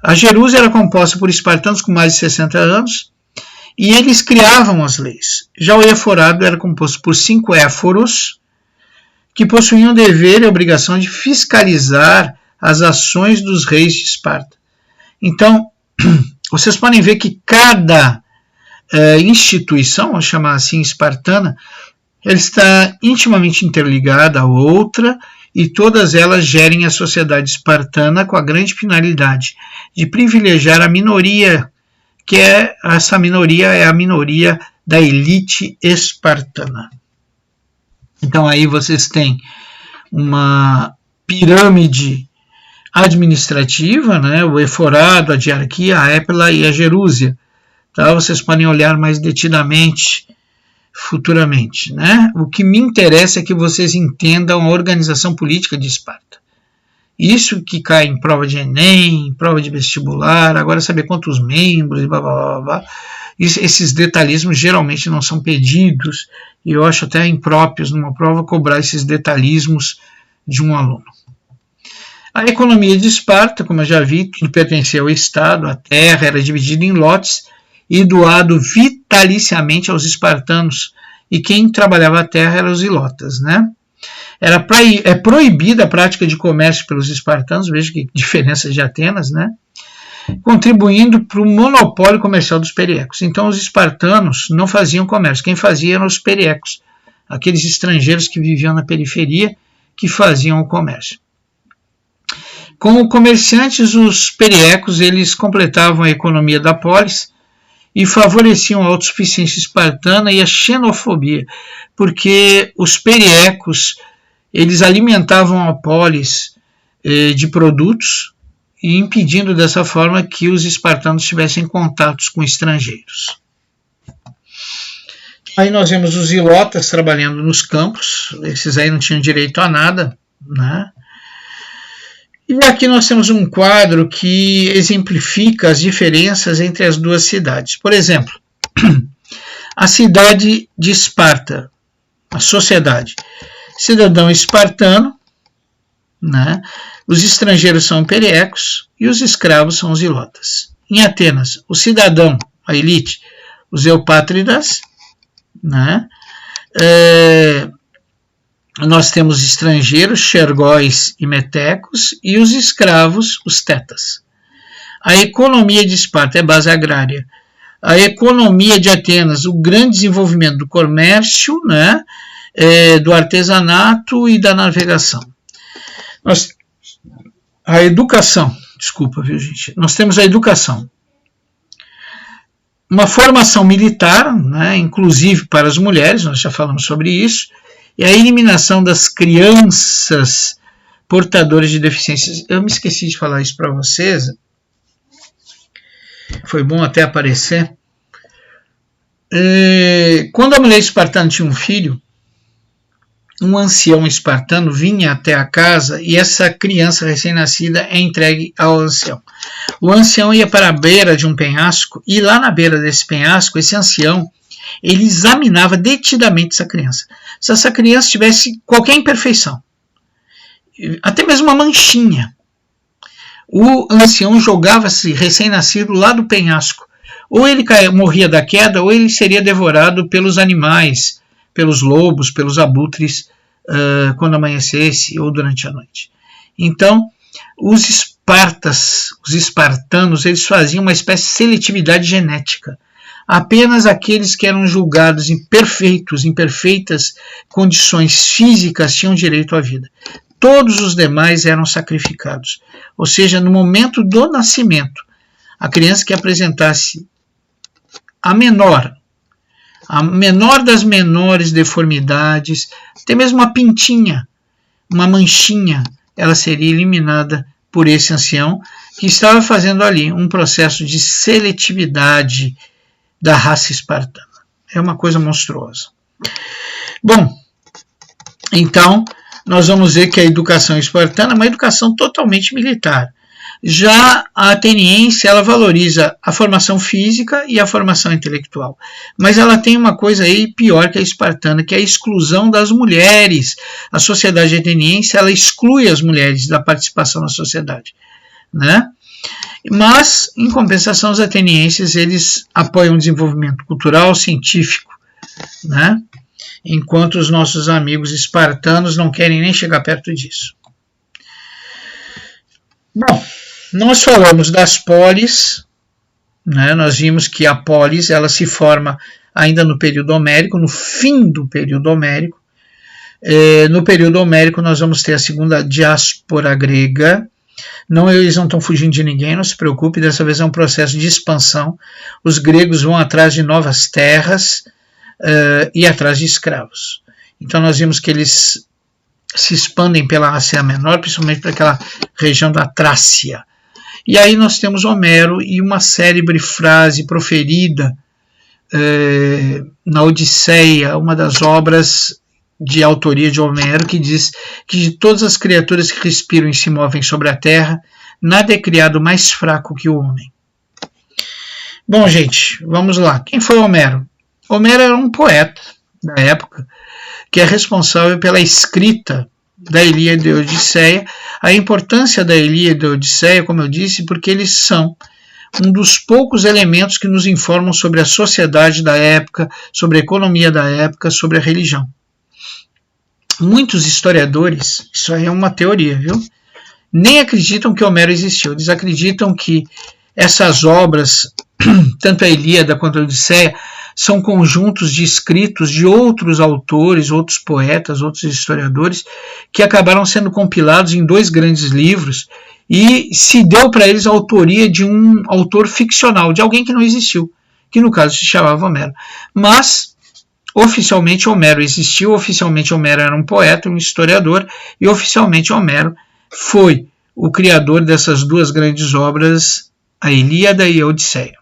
A Jerusa era composta por espartanos com mais de 60 anos, e eles criavam as leis. Já o eforado era composto por 5 éforos, que possuíam o dever e a obrigação de fiscalizar as ações dos reis de Esparta. Então, vocês podem ver que cada instituição, vamos chamar assim, espartana, ela está intimamente interligada à outra, e todas elas gerem a sociedade espartana com a grande finalidade de privilegiar a minoria, que essa minoria é a minoria da elite espartana. Então aí vocês têm uma pirâmide administrativa, né? O eforado, a diarquia, a épila e a gerúsia. Tá? Vocês podem olhar mais detidamente futuramente, né? O que me interessa é que vocês entendam a organização política de Esparta. Isso que cai em prova de Enem, em prova de vestibular, agora saber quantos membros e blá blá blá blá. Esses detalhismos geralmente não são pedidos, e eu acho até impróprios numa prova cobrar esses detalhismos de um aluno. A economia de Esparta, como eu já vi, tudo pertencia ao Estado, a terra era dividida em lotes e doado vitaliciamente aos espartanos, e quem trabalhava a terra eram os ilotas, né? É proibida a prática de comércio pelos espartanos, veja que diferença de Atenas, né? Contribuindo para o monopólio comercial dos periecos. Então os espartanos não faziam comércio, quem fazia eram os periecos, aqueles estrangeiros que viviam na periferia que faziam o comércio. Como comerciantes, os periecos eles completavam a economia da polis e favoreciam a autossuficiência espartana e a xenofobia, porque os periecos eles alimentavam a polis de produtos e impedindo dessa forma que os espartanos tivessem contatos com estrangeiros. Aí nós vemos os ilotas trabalhando nos campos, esses aí não tinham direito a nada, né? E aqui nós temos um quadro que exemplifica as diferenças entre as duas cidades. Por exemplo, a cidade de Esparta, a sociedade. Cidadão espartano, né? Os estrangeiros são periecos e os escravos são os ilotas. Em Atenas, o cidadão, a elite, os eupátridas, né? Nós temos estrangeiros, xergóis e metecos, e os escravos, os tetas. A economia de Esparta é base agrária. A economia de Atenas, o grande desenvolvimento do comércio, né, do artesanato e da navegação. A educação, desculpa, viu, gente? Nós temos a educação. Uma formação militar, né, inclusive para as mulheres, nós já falamos sobre isso, e a eliminação das crianças portadoras de deficiências. Eu me esqueci de falar isso para vocês. Foi bom até aparecer. Quando a mulher espartana tinha um filho, um ancião espartano vinha até a casa e essa criança recém-nascida é entregue ao ancião. O ancião ia para a beira de um penhasco e lá na beira desse penhasco, esse ancião ele examinava detidamente essa criança. Se essa criança tivesse qualquer imperfeição, até mesmo uma manchinha, o ancião jogava esse recém-nascido lá do penhasco. Ou ele morria da queda, ou ele seria devorado pelos animais, pelos lobos, pelos abutres, quando amanhecesse ou durante a noite. Então, os espartanos, eles faziam uma espécie de seletividade genética. Apenas aqueles que eram julgados em perfeitas condições físicas tinham direito à vida. Todos os demais eram sacrificados. Ou seja, no momento do nascimento, a criança que apresentasse a menor das menores deformidades, até mesmo uma pintinha, uma manchinha, ela seria eliminada por esse ancião que estava fazendo ali um processo de seletividade da raça espartana. É uma coisa monstruosa. Bom, então nós vamos ver que a educação espartana é uma educação totalmente militar. Já a ateniense, ela valoriza a formação física e a formação intelectual. Mas ela tem uma coisa aí pior que a espartana, que é a exclusão das mulheres. A sociedade ateniense, ela exclui as mulheres da participação na sociedade, né? Mas, em compensação, os atenienses eles apoiam o desenvolvimento cultural, científico, né? Enquanto os nossos amigos espartanos não querem nem chegar perto disso. Bom, nós falamos das polis, né? Nós vimos que a polis ela se forma ainda no período homérico, no fim do período homérico. No período homérico nós vamos ter a segunda diáspora grega. Não, eles não estão fugindo de ninguém, não se preocupe, dessa vez é um processo de expansão. Os gregos vão atrás de novas terras e atrás de escravos. Então nós vimos que eles se expandem pela Ásia Menor, principalmente para aquela região da Trácia. E aí nós temos Homero e uma célebre frase proferida na Odisseia, uma das obras de autoria de Homero, que diz que de todas as criaturas que respiram e se movem sobre a terra, nada é criado mais fraco que o homem. Bom, gente, vamos lá. Quem foi Homero? Homero era um poeta da época, que é responsável pela escrita da Ilíada e da Odisseia. A importância da Ilíada e da Odisseia, como eu disse, porque eles são um dos poucos elementos que nos informam sobre a sociedade da época, sobre a economia da época, sobre a religião. Muitos historiadores, isso aí é uma teoria, viu? Nem acreditam que Homero existiu. Eles acreditam que essas obras, tanto a Ilíada quanto a Odisseia, são conjuntos de escritos de outros autores, outros poetas, outros historiadores, que acabaram sendo compilados em 2 grandes livros e se deu para eles a autoria de um autor ficcional, de alguém que não existiu, que no caso se chamava Homero. Mas oficialmente Homero existiu, oficialmente Homero era um poeta, um historiador, e oficialmente Homero foi o criador dessas 2 grandes obras, a Ilíada e a Odisseia,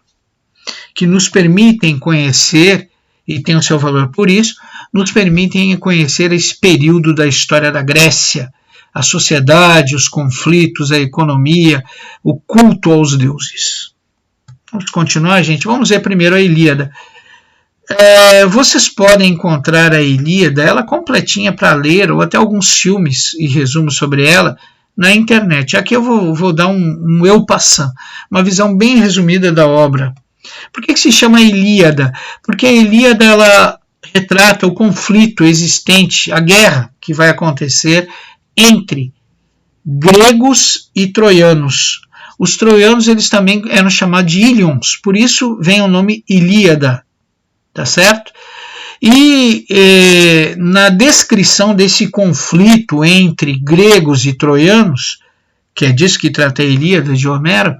que nos permitem conhecer, e tem o seu valor por isso, nos permitem conhecer esse período da história da Grécia, a sociedade, os conflitos, a economia, o culto aos deuses. Vamos continuar, gente? Vamos ver primeiro a Ilíada. Vocês podem encontrar a Ilíada, ela completinha para ler, ou até alguns filmes e resumos sobre ela, na internet. Aqui eu vou dar um eu passant, uma visão bem resumida da obra. Por que se chama Ilíada? Porque a Ilíada ela retrata o conflito existente, a guerra que vai acontecer entre gregos e troianos. Os troianos eles também eram chamados de Ilions, por isso vem o nome Ilíada. Tá certo? E na descrição desse conflito entre gregos e troianos, que é disso que trata a Ilíada de Homero,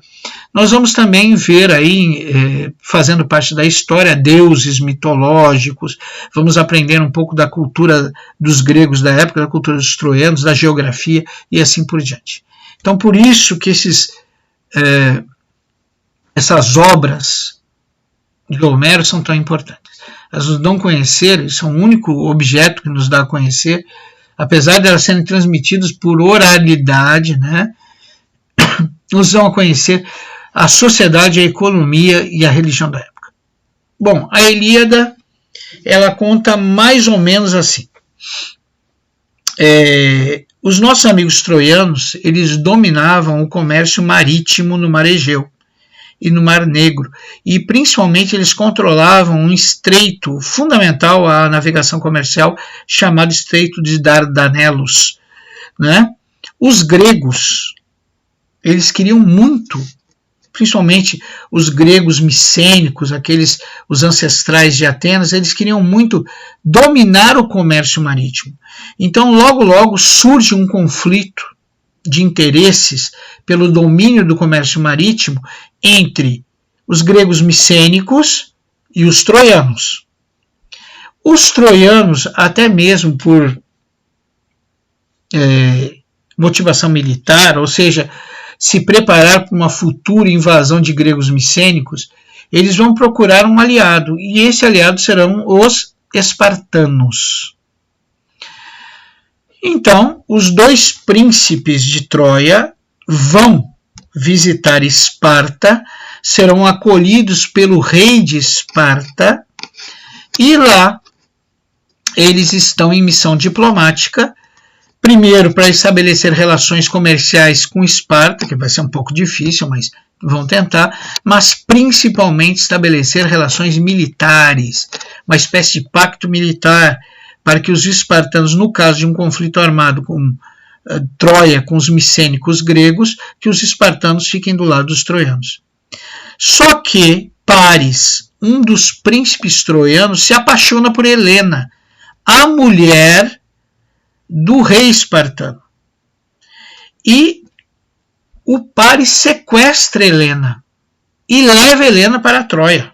nós vamos também ver aí, fazendo parte da história, deuses mitológicos, vamos aprender um pouco da cultura dos gregos da época, da cultura dos troianos, da geografia e assim por diante. Então, por isso que essas obras de Homero são tão importantes. Elas nos dão a conhecer, eles são o único objeto que nos dá a conhecer, apesar de elas serem transmitidas por oralidade, né, nos dão a conhecer a sociedade, a economia e a religião da época. Bom, a Ilíada, ela conta mais ou menos assim. Os nossos amigos troianos, eles dominavam o comércio marítimo no Mar Egeu e no Mar Negro, e principalmente eles controlavam um estreito fundamental à navegação comercial chamado Estreito de Dardanelos, né? Os gregos, eles queriam muito, principalmente os gregos micênicos, os ancestrais de Atenas, eles queriam muito dominar o comércio marítimo. Então logo surge um conflito de interesses pelo domínio do comércio marítimo entre os gregos micênicos e os troianos. Os troianos, até mesmo por motivação militar, ou seja, se preparar para uma futura invasão de gregos micênicos, eles vão procurar um aliado, e esse aliado serão os espartanos. Então, os 2 príncipes de Troia vão visitar Esparta, serão acolhidos pelo rei de Esparta, e lá eles estão em missão diplomática Primeiro, para estabelecer relações comerciais com Esparta, que vai ser um pouco difícil, mas vão tentar, mas principalmente estabelecer relações militares, uma espécie de pacto militar, para que os espartanos, no caso de um conflito armado com Troia, com os micênicos gregos, que os espartanos fiquem do lado dos troianos. Só que Paris, um dos príncipes troianos, se apaixona por Helena, a mulher do rei espartano. E o Paris sequestra Helena e leva Helena para Troia.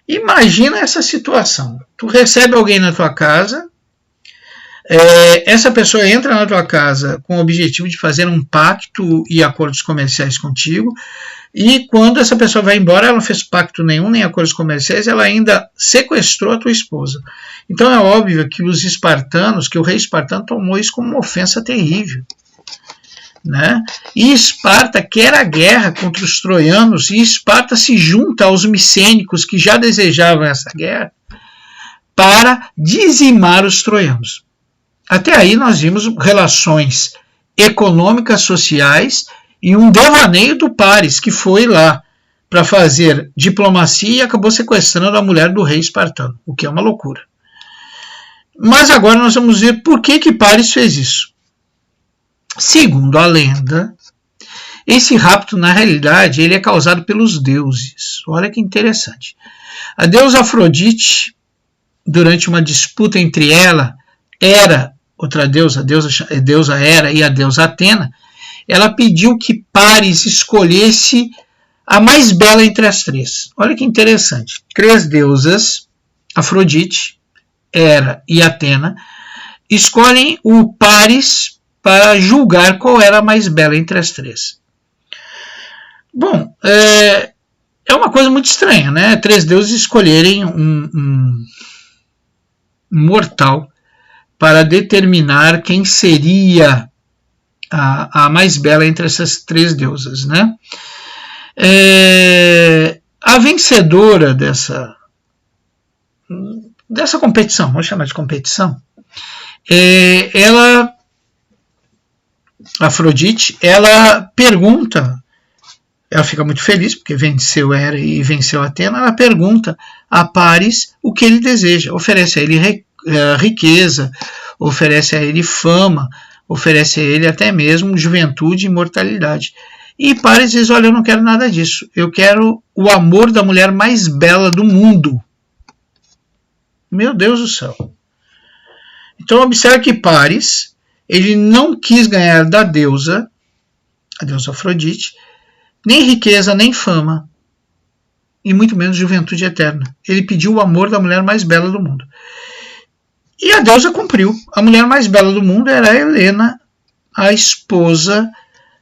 Imagina essa situação. Tu recebe alguém na tua casa, essa pessoa entra na tua casa com o objetivo de fazer um pacto e acordos comerciais contigo, e quando essa pessoa vai embora, ela não fez pacto nenhum, nem acordos comerciais, ela ainda sequestrou a tua esposa. Então é óbvio que os espartanos, que o rei espartano tomou isso como uma ofensa terrível, né? E Esparta quer a guerra contra os troianos, e Esparta se junta aos micênicos que já desejavam essa guerra para dizimar os troianos. Até aí nós vimos relações econômicas, sociais e um devaneio do Paris, que foi lá para fazer diplomacia e acabou sequestrando a mulher do rei espartano, o que é uma loucura. Mas agora nós vamos ver por que Paris fez isso. Segundo a lenda, esse rapto, na realidade, ele é causado pelos deuses. Olha que interessante. A deusa Afrodite, durante uma disputa entre ela, Hera, outra deusa, a deusa Hera e a deusa Atena, ela pediu que Paris escolhesse a mais bela entre as três. Olha que interessante. Três deusas, Afrodite, Hera e Atena, escolhem o Paris para julgar qual era a mais bela entre as três. Bom, é uma coisa muito estranha, né? Três deuses escolherem um mortal para determinar quem seria a mais bela entre essas três deusas, né? A vencedora dessa competição, vamos chamar de competição, Afrodite, ela pergunta, ela fica muito feliz porque venceu Hera e venceu Atena, ela pergunta a Paris o que ele deseja, oferece a ele riqueza, oferece a ele fama, oferece a ele até mesmo juventude e imortalidade. E Paris diz, olha, eu não quero nada disso, eu quero o amor da mulher mais bela do mundo. Meu Deus do céu. Então observe que Paris, ele não quis ganhar da deusa, a deusa Afrodite, nem riqueza, nem fama, e muito menos juventude eterna. Ele pediu o amor da mulher mais bela do mundo. E a deusa cumpriu. A mulher mais bela do mundo era a Helena, a esposa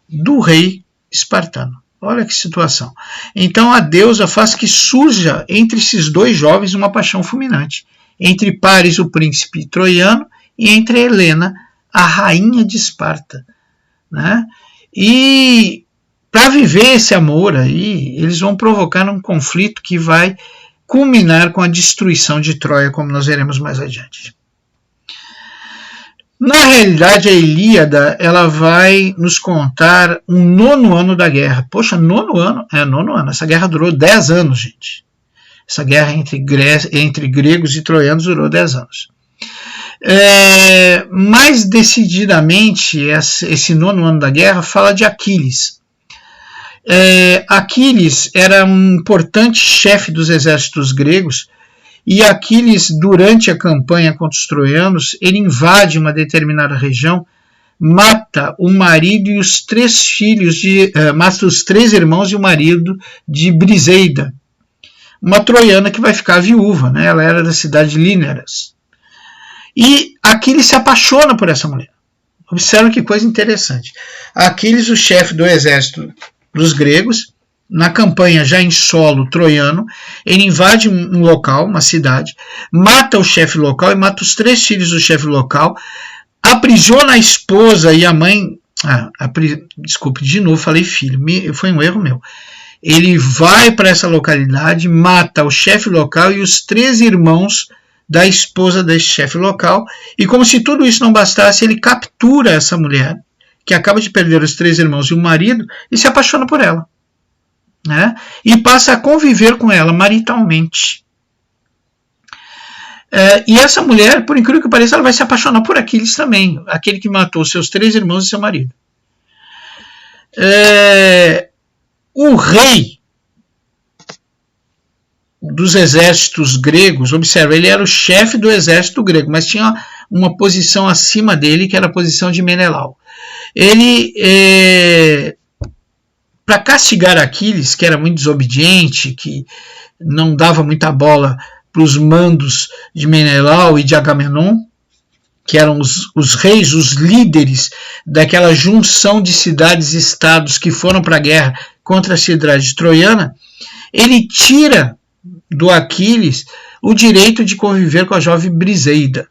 do rei espartano. Olha que situação. Então a deusa faz que surja entre esses dois jovens uma paixão fulminante. Entre Paris, o príncipe troiano, e entre Helena, a rainha de Esparta, né? E para viver esse amor aí, eles vão provocar um conflito que vai culminar com a destruição de Troia, como nós veremos mais adiante. Na realidade, a Ilíada, ela vai nos contar um 9º ano da guerra. Poxa, 9º ano? 9º ano. Essa guerra durou 10 anos, gente. Essa guerra entre gregos e troianos durou 10 anos. Mais decididamente, esse 9º ano da guerra fala de Aquiles. Aquiles era um importante chefe dos exércitos gregos, e Aquiles, durante a campanha contra os troianos, ele invade uma determinada região, mata o marido e os 3 filhos, mata os 3 irmãos e o marido de Briseida, uma troiana que vai ficar viúva, né? Ela era da cidade de Líneras. E Aquiles se apaixona por essa mulher. Observe que coisa interessante. Aquiles, o chefe do exército dos gregos, na campanha já em solo troiano, ele invade um local, uma cidade, mata o chefe local e mata os 3 filhos do chefe local, aprisiona a esposa e a mãe. Desculpe, de novo falei filho, foi um erro meu. Ele vai para essa localidade, mata o chefe local e os 3 irmãos da esposa desse chefe local, e como se tudo isso não bastasse, ele captura essa mulher, que acaba de perder os 3 irmãos e o marido, e se apaixona por ela, né? E passa a conviver com ela maritalmente. E essa mulher, por incrível que pareça, ela vai se apaixonar por Aquiles também, aquele que matou seus 3 irmãos e seu marido. O rei dos exércitos gregos, observa, ele era o chefe do exército grego, mas tinha uma posição acima dele, que era a posição de Menelau. Ele, para castigar Aquiles, que era muito desobediente, que não dava muita bola para os mandos de Menelau e de Agamenon, que eram os reis, os líderes daquela junção de cidades e estados que foram para a guerra contra a cidade troiana, ele tira do Aquiles o direito de conviver com a jovem Briseida.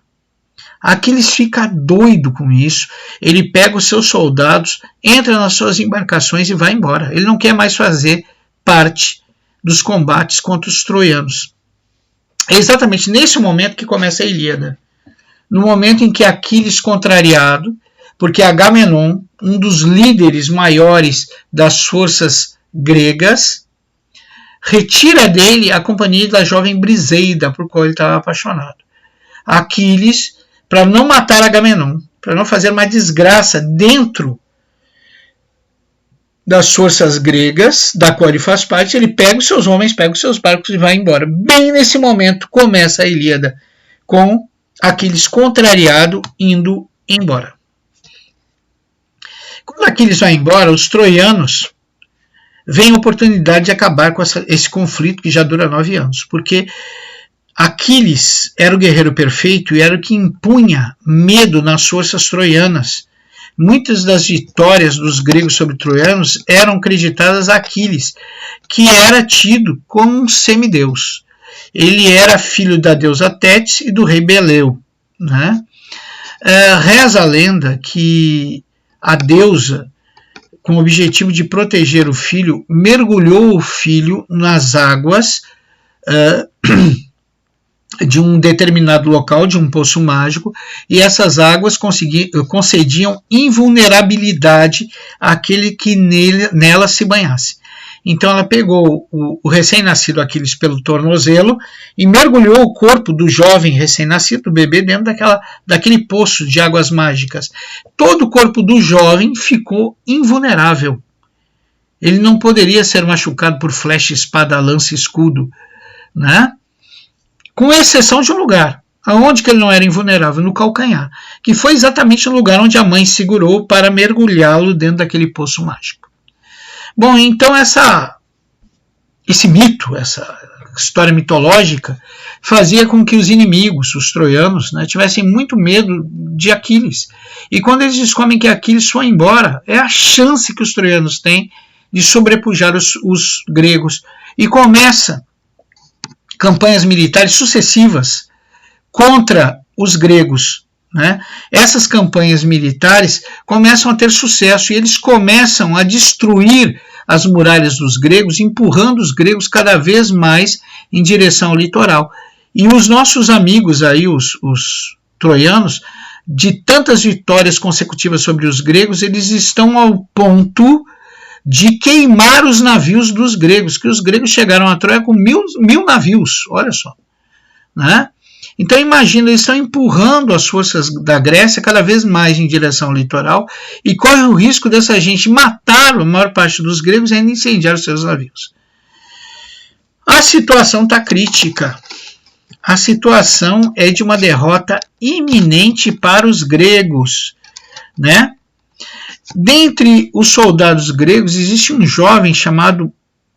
Aquiles fica doido com isso, ele pega os seus soldados, entra nas suas embarcações e vai embora. Ele não quer mais fazer parte dos combates contra os troianos. É exatamente nesse momento que começa a Ilíada. No momento em que Aquiles, contrariado, porque Agamenon, um dos líderes maiores das forças gregas, retira dele a companhia da jovem Briseida, por qual ele estava apaixonado. Aquiles, para não matar Agamenon, para não fazer uma desgraça dentro das forças gregas, da qual ele faz parte, ele pega os seus homens, pega os seus barcos e vai embora. Bem nesse momento começa a Ilíada, com Aquiles contrariado indo embora. Quando Aquiles vai embora, os troianos vem a oportunidade de acabar com esse conflito que já dura 9 anos, porque Aquiles era o guerreiro perfeito e era o que impunha medo nas forças troianas. Muitas das vitórias dos gregos sobre troianos eram creditadas a Aquiles, que era tido como um semideus. Ele era filho da deusa Tétis e do rei Beleu, né? Reza a lenda que a deusa, com o objetivo de proteger o filho, mergulhou o filho nas águas de um determinado local, de um poço mágico, e essas águas concediam invulnerabilidade àquele que nela se banhasse. Então ela pegou o recém-nascido Aquiles pelo tornozelo e mergulhou o corpo do jovem recém-nascido, do bebê, dentro daquele poço de águas mágicas. Todo o corpo do jovem ficou invulnerável. Ele não poderia ser machucado por flecha, espada, lança e escudo, né? Com exceção de um lugar. Aonde que ele não era invulnerável? No calcanhar, que foi exatamente o lugar onde a mãe segurou para mergulhá-lo dentro daquele poço mágico. Bom, então esse mito, essa história mitológica, fazia com que os inimigos, os troianos, né, tivessem muito medo de Aquiles. E quando eles descobrem que Aquiles foi embora, é a chance que os troianos têm de sobrepujar os gregos. E começa campanhas militares sucessivas contra os gregos, né? Essas campanhas militares começam a ter sucesso e eles começam a destruir as muralhas dos gregos, empurrando os gregos cada vez mais em direção ao litoral. E os nossos amigos aí, os troianos, de tantas vitórias consecutivas sobre os gregos, eles estão ao ponto de queimar os navios dos gregos, que os gregos chegaram a Troia com mil navios, olha só, né? Então imagina, eles estão empurrando as forças da Grécia cada vez mais em direção ao litoral e corre o risco dessa gente matar a maior parte dos gregos e ainda incendiar os seus navios. A situação está crítica. A situação é de uma derrota iminente para os gregos, né? Dentre os soldados gregos existe um jovem chamado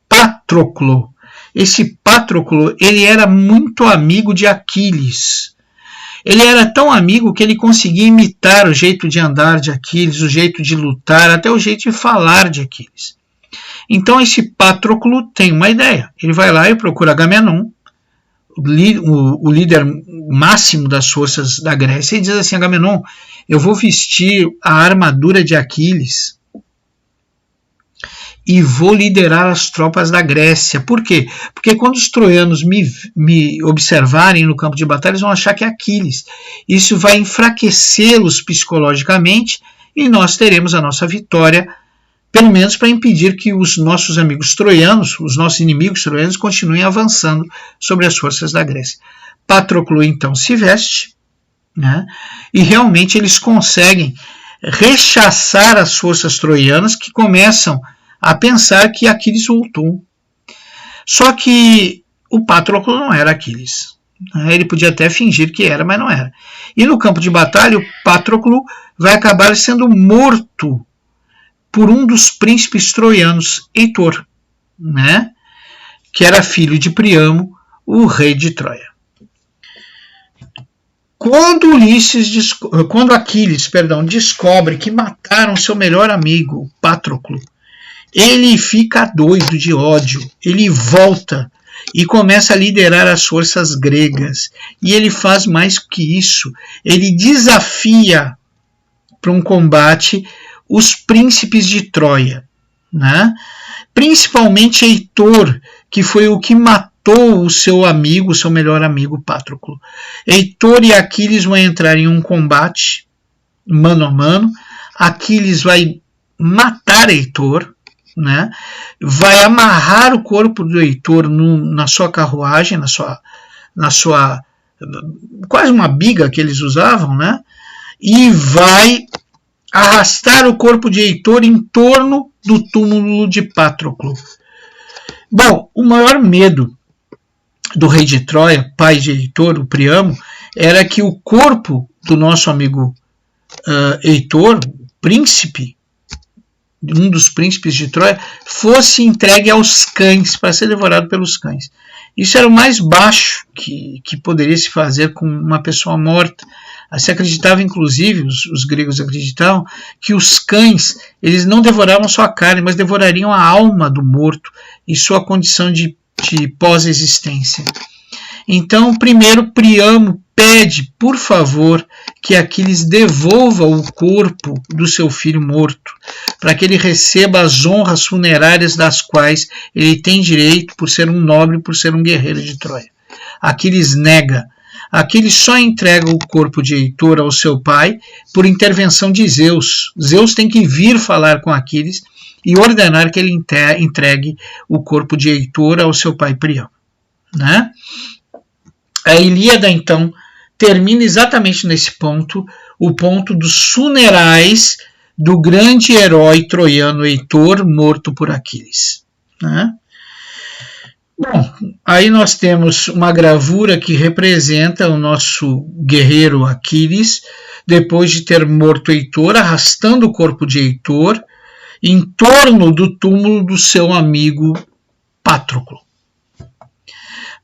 Patroclo. Esse Patroclo, ele era muito amigo de Aquiles. Ele era tão amigo que ele conseguia imitar o jeito de andar de Aquiles, o jeito de lutar, até o jeito de falar de Aquiles. Então esse Patroclo tem uma ideia. Ele vai lá e procura Agamenon, o líder máximo das forças da Grécia, e diz assim: Agamenon, eu vou vestir a armadura de Aquiles e vou liderar as tropas da Grécia. Por quê? Porque quando os troianos me observarem no campo de batalha, eles vão achar que é Aquiles. Isso vai enfraquecê-los psicologicamente e nós teremos a nossa vitória, pelo menos para impedir que os nossos amigos troianos, os nossos inimigos troianos, continuem avançando sobre as forças da Grécia. Patroclo então se veste, né, e realmente eles conseguem rechaçar as forças troianas, que começam a pensar que Aquiles voltou. Só que o Patroclo não era Aquiles. Ele podia até fingir que era, mas não era. E no campo de batalha, o Patroclo vai acabar sendo morto por um dos príncipes troianos, Heitor, né, que era filho de Príamo, o rei de Troia. Quando Aquiles descobre que mataram seu melhor amigo, Patroclo, ele fica doido de ódio. Ele volta e começa a liderar as forças gregas. E ele faz mais que isso. Ele desafia para um combate os príncipes de Troia, né? Principalmente Heitor, que foi o que matou o seu amigo, o seu melhor amigo, Patroclo. Heitor e Aquiles vão entrar em um combate mano a mano. Aquiles vai matar Heitor, né? Vai amarrar o corpo do Heitor na sua carruagem, na sua quase uma biga que eles usavam, né? E vai arrastar o corpo de Heitor em torno do túmulo de Patroclo. Bom, o maior medo do rei de Troia, pai de Heitor, o Príamo, era que o corpo do nosso amigo Heitor, príncipe, um dos príncipes de Troia, fosse entregue aos cães, para ser devorado pelos cães. Isso era o mais baixo que poderia se fazer com uma pessoa morta. Se acreditava, inclusive, os gregos acreditavam, que os cães eles não devoravam só a carne, mas devorariam a alma do morto e sua condição de pós-existência. Então, primeiro, Príamo pede, por favor, que Aquiles devolva o corpo do seu filho morto, para que ele receba as honras funerárias das quais ele tem direito por ser um nobre, por ser um guerreiro de Troia. Aquiles nega. Aquiles só entrega o corpo de Heitor ao seu pai por intervenção de Zeus. Zeus tem que vir falar com Aquiles e ordenar que ele entregue o corpo de Heitor ao seu pai Príamo, né? A Ilíada, então, termina exatamente nesse ponto, o ponto dos funerais do grande herói troiano Heitor, morto por Aquiles, né? Bom, aí nós temos uma gravura que representa o nosso guerreiro Aquiles, depois de ter morto Heitor, arrastando o corpo de Heitor em torno do túmulo do seu amigo Patroclo.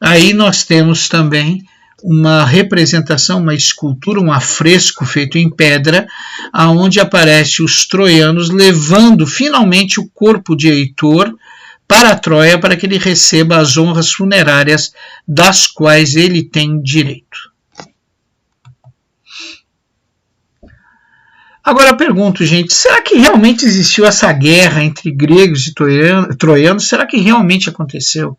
Aí nós temos também uma representação, uma escultura, um afresco feito em pedra, aonde aparece os troianos levando finalmente o corpo de Heitor para a Troia, para que ele receba as honras funerárias das quais ele tem direito. Agora pergunto, gente, será que realmente existiu essa guerra entre gregos e troianos? Será que realmente aconteceu?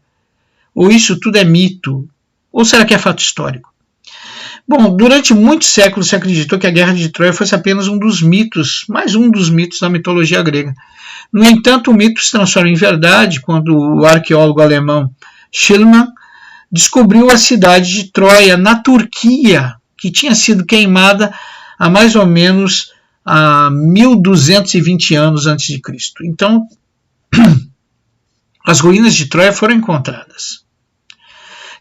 Ou isso tudo é mito? Ou será que é fato histórico? Bom, durante muitos séculos se acreditou que a Guerra de Troia fosse apenas um dos mitos, mais um dos mitos da mitologia grega. No entanto, o mito se transforma em verdade quando o arqueólogo alemão Schliemann descobriu a cidade de Troia, na Turquia, que tinha sido queimada há mais ou menos 1220 anos antes de Cristo. Então, as ruínas de Troia foram encontradas.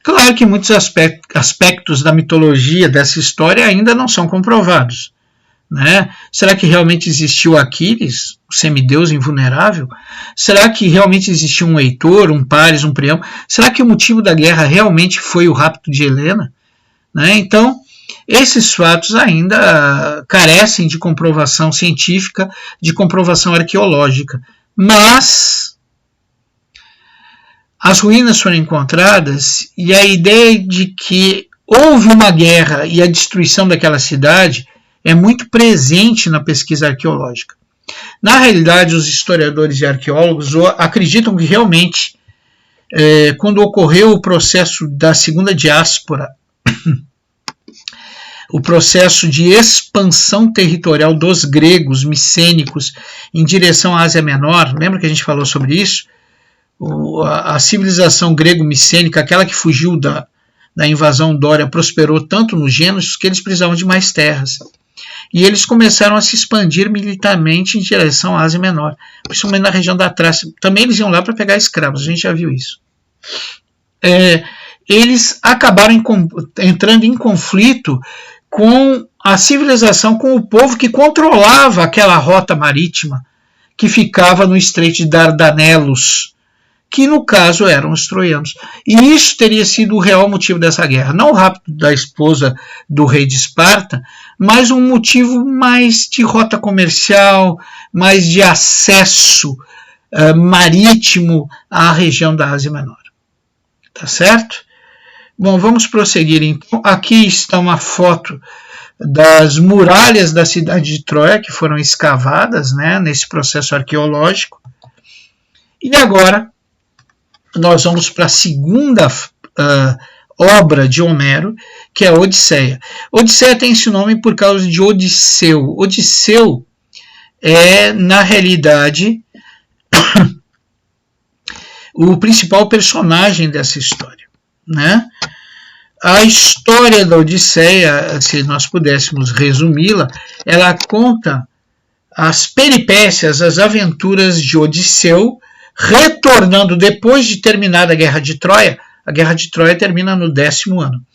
Claro que muitos aspectos da mitologia dessa história ainda não são comprovados, né? Será que realmente existiu Aquiles, o semideus invulnerável? Será que realmente existiu um Heitor, um Paris, um Príamo? Será que o motivo da guerra realmente foi o rapto de Helena? Né? Então, esses fatos ainda carecem de comprovação científica, de comprovação arqueológica. Mas as ruínas foram encontradas e a ideia de que houve uma guerra e a destruição daquela cidade é muito presente na pesquisa arqueológica. Na realidade, os historiadores e arqueólogos acreditam que realmente, quando ocorreu o processo da segunda diáspora, o processo de expansão territorial dos gregos micênicos em direção à Ásia Menor, lembra que a gente falou sobre isso? A civilização grego-micênica, aquela que fugiu da invasão dória, prosperou tanto nos Gênosos que eles precisavam de mais terras. E eles começaram a se expandir militarmente em direção à Ásia Menor, principalmente na região da Trácia. Também eles iam lá para pegar escravos, a gente já viu isso. Eles acabaram entrando em conflito com a civilização, com o povo que controlava aquela rota marítima que ficava no Estreito de Dardanelos, que no caso eram os troianos. E isso teria sido o real motivo dessa guerra. Não o rapto da esposa do rei de Esparta, mas um motivo mais de rota comercial, mais de acesso marítimo à região da Ásia Menor. Tá certo? Bom, vamos prosseguir então. Aqui está uma foto das muralhas da cidade de Troia, que foram escavadas, né, nesse processo arqueológico. E agora nós vamos para a segunda obra de Homero, que é a Odisseia. Odisseia tem esse nome por causa de Odisseu. Odisseu é, na realidade, o principal personagem dessa história, né? A história da Odisseia, se nós pudéssemos resumi-la, ela conta as peripécias, as aventuras de Odisseu, retornando depois de terminada a Guerra de Troia. A Guerra de Troia termina no 10º ano.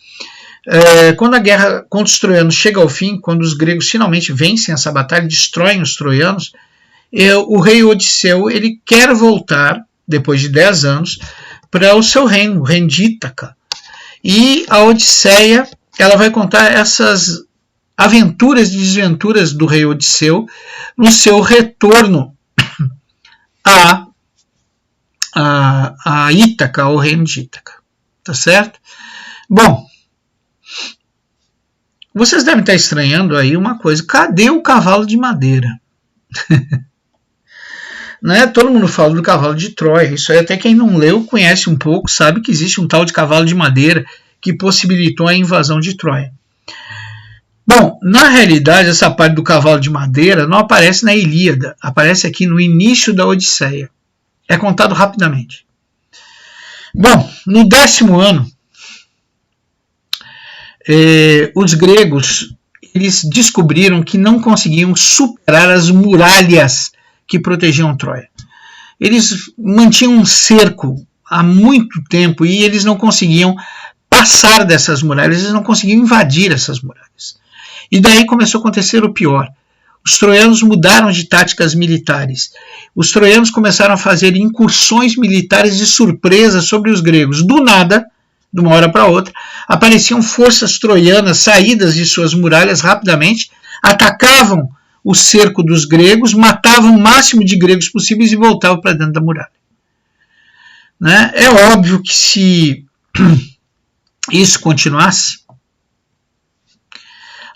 Quando a guerra contra os troianos chega ao fim, quando os gregos finalmente vencem essa batalha, destroem os troianos, o rei Odisseu ele quer voltar, depois de 10 anos, para o seu reino, o reino de Ítaca. E a Odisseia ela vai contar essas aventuras e desventuras do rei Odisseu no seu retorno a Ítaca, ao reino de Ítaca. Tá certo? Bom, vocês devem estar estranhando aí uma coisa. Cadê o cavalo de madeira? Né? Todo mundo fala do cavalo de Troia. Isso aí até quem não leu, conhece um pouco, sabe que existe um tal de cavalo de madeira que possibilitou a invasão de Troia. Bom, na realidade, essa parte do cavalo de madeira não aparece na Ilíada, aparece aqui no início da Odisseia. É contado rapidamente. Bom, no 10º ano, os gregos eles descobriram que não conseguiam superar as muralhas que protegiam Troia. Eles mantinham um cerco há muito tempo e eles não conseguiam passar dessas muralhas, eles não conseguiam invadir essas muralhas. E daí começou a acontecer o pior. Os troianos mudaram de táticas militares. Os troianos começaram a fazer incursões militares de surpresa sobre os gregos. Do nada, de uma hora para outra, apareciam forças troianas saídas de suas muralhas rapidamente, atacavam o cerco dos gregos, matavam o máximo de gregos possíveis e voltavam para dentro da muralha. Né? É óbvio que se isso continuasse,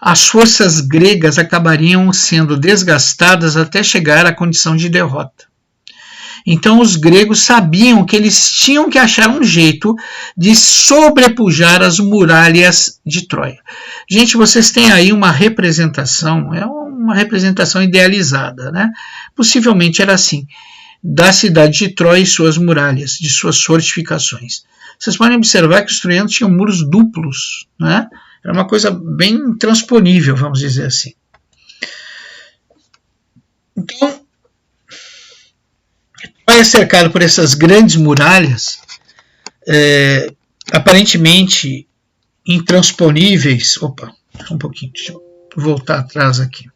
as forças gregas acabariam sendo desgastadas até chegar à condição de derrota. Então os gregos sabiam que eles tinham que achar um jeito de sobrepujar as muralhas de Troia. Gente, vocês têm aí uma representação, é uma representação idealizada, né? Possivelmente era assim, da cidade de Troia e suas muralhas, de suas fortificações. Vocês podem observar que os troianos tinham muros duplos, né? Era uma coisa bem intransponível, vamos dizer assim. Então, Troia é cercado por essas grandes muralhas, aparentemente intransponíveis. Opa, um pouquinho, deixa eu voltar atrás aqui.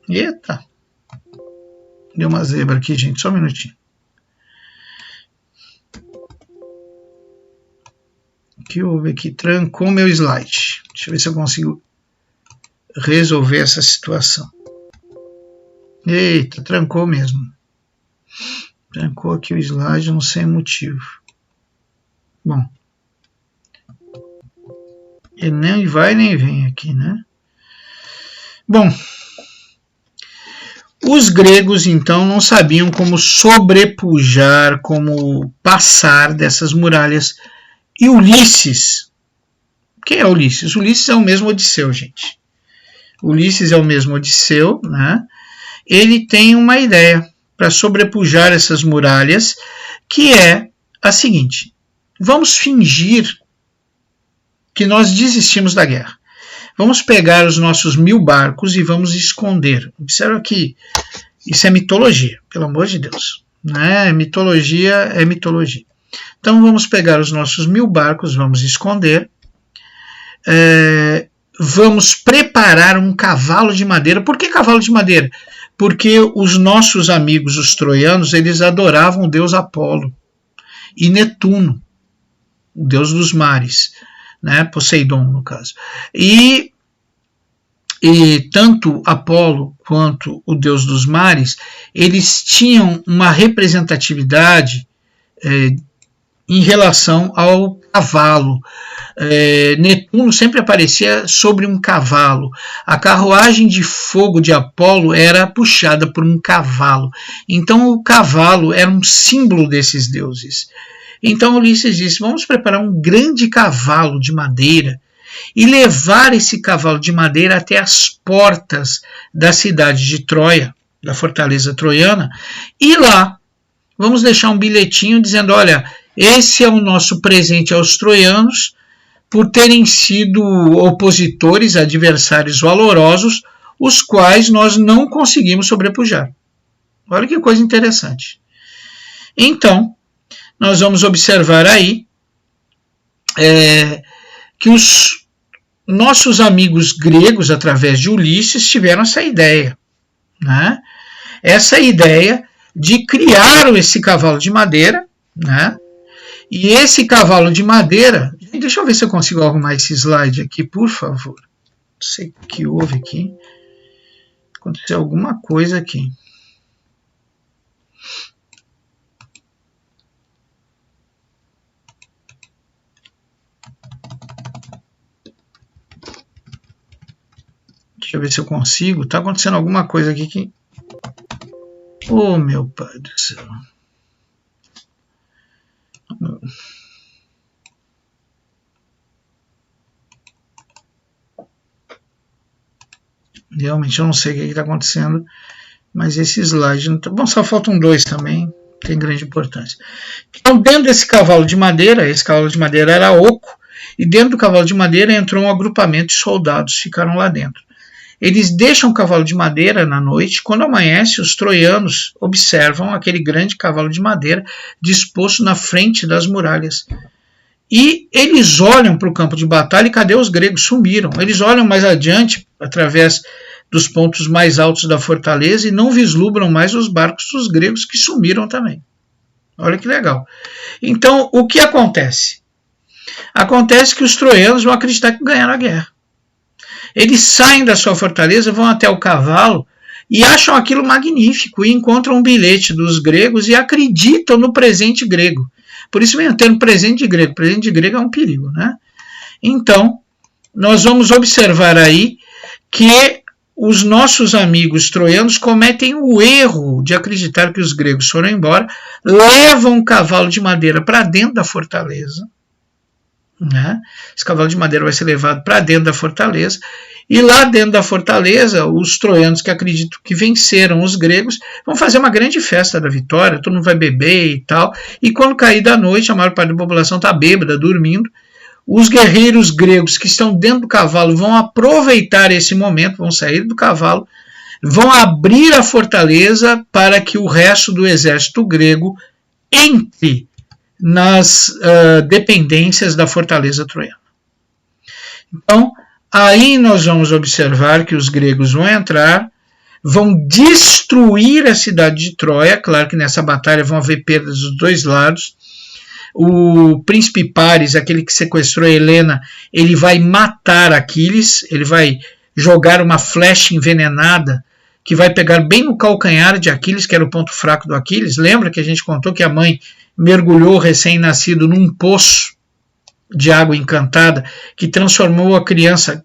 Eita, deu uma zebra aqui, gente, só um minutinho. O que houve aqui? Trancou meu slide. Deixa eu ver se eu consigo resolver essa situação. Eita, trancou mesmo. Trancou aqui o slide, não sei o motivo. Bom. Ele nem vai nem vem aqui, né? Bom, Os gregos, então, não sabiam como sobrepujar, como passar dessas muralhas. E Ulisses, quem é Ulisses? Ulisses é o mesmo Odisseu, gente. Ulisses é o mesmo Odisseu, né? Ele tem uma ideia para sobrepujar essas muralhas, que é a seguinte: vamos fingir que nós desistimos da guerra. Vamos pegar os nossos 1000 barcos e vamos esconder. Observa que isso é mitologia, pelo amor de Deus. Né? Mitologia é mitologia. Então vamos pegar os nossos 1000 barcos, vamos esconder. Vamos preparar um cavalo de madeira. Por que cavalo de madeira? Porque os nossos amigos, os troianos, eles adoravam o deus Apolo e Netuno, o deus dos mares, né? Poseidon, no caso. E tanto Apolo quanto o deus dos mares, eles tinham uma representatividade em relação ao cavalo. Netuno sempre aparecia sobre um cavalo. A carruagem de fogo de Apolo era puxada por um cavalo. Então o cavalo era um símbolo desses deuses. Então Ulisses disse: vamos preparar um grande cavalo de madeira e levar esse cavalo de madeira até as portas da cidade de Troia, da fortaleza troiana, e lá vamos deixar um bilhetinho dizendo: olha, esse é o nosso presente aos troianos por terem sido opositores, adversários valorosos, os quais nós não conseguimos sobrepujar. Olha que coisa interessante. Então, nós vamos observar aí que os nossos amigos gregos, através de Ulisses, tiveram essa ideia. Né? Essa ideia de criar esse cavalo de madeira, né? E esse cavalo de madeira, deixa eu ver se eu consigo arrumar esse slide aqui, por favor. Não sei o que houve aqui. Aconteceu alguma coisa aqui. Deixa eu ver se eu consigo. Está acontecendo alguma coisa aqui que... Oh, meu pai do céu. Realmente eu não sei o que está acontecendo, mas esse slide não tá... Bom, só faltam 2 também, tem grande importância. Então, dentro desse cavalo de madeira, esse cavalo de madeira era oco, e dentro do cavalo de madeira entrou um agrupamento de soldados, ficaram lá dentro. Eles deixam o cavalo de madeira na noite. Quando amanhece, os troianos observam aquele grande cavalo de madeira disposto na frente das muralhas. E eles olham para o campo de batalha e cadê os gregos? Sumiram. Eles olham mais adiante, através dos pontos mais altos da fortaleza, e não vislumbram mais os barcos dos gregos, que sumiram também. Olha que legal. Então, o que acontece? Acontece que os troianos vão acreditar que ganharam a guerra. Eles saem da sua fortaleza, vão até o cavalo e acham aquilo magnífico e encontram um bilhete dos gregos e acreditam no presente grego. Por isso vem o termo presente de grego. Presente de grego é um perigo, né? Então, nós vamos observar aí que os nossos amigos troianos cometem o erro de acreditar que os gregos foram embora, levam um cavalo de madeira para dentro da fortaleza. Né? Esse cavalo de madeira vai ser levado para dentro da fortaleza, e lá dentro da fortaleza, os troianos, que acreditam que venceram os gregos, vão fazer uma grande festa da vitória, todo mundo vai beber e tal, e quando cair da noite, a maior parte da população está bêbada, dormindo. Os guerreiros gregos que estão dentro do cavalo vão aproveitar esse momento, vão sair do cavalo, vão abrir a fortaleza para que o resto do exército grego entre nas dependências da fortaleza troiana. Então, aí nós vamos observar que os gregos vão entrar, vão destruir a cidade de Troia. Claro que nessa batalha vão haver perdas dos dois lados. O príncipe Paris, aquele que sequestrou Helena, ele vai matar Aquiles, ele vai jogar uma flecha envenenada que vai pegar bem no calcanhar de Aquiles, que era o ponto fraco do Aquiles. Lembra que a gente contou que a mãe mergulhou o recém-nascido num poço de água encantada, que transformou a criança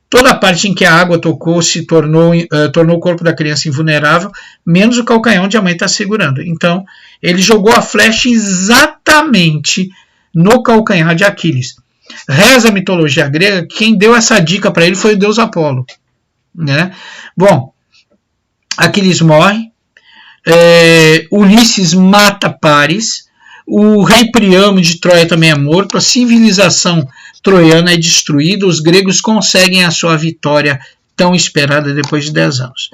Toda a parte em que a água tocou tornou o corpo da criança invulnerável, menos o calcanhar onde a mãe está segurando. Então, ele jogou a flecha exatamente no calcanhar de Aquiles. Reza a mitologia grega que quem deu essa dica para ele foi o deus Apolo, né? Bom, Aquiles morre, Ulisses mata Paris, o rei Príamo de Troia também é morto, a civilização troiana é destruída, os gregos conseguem a sua vitória tão esperada depois de 10 anos.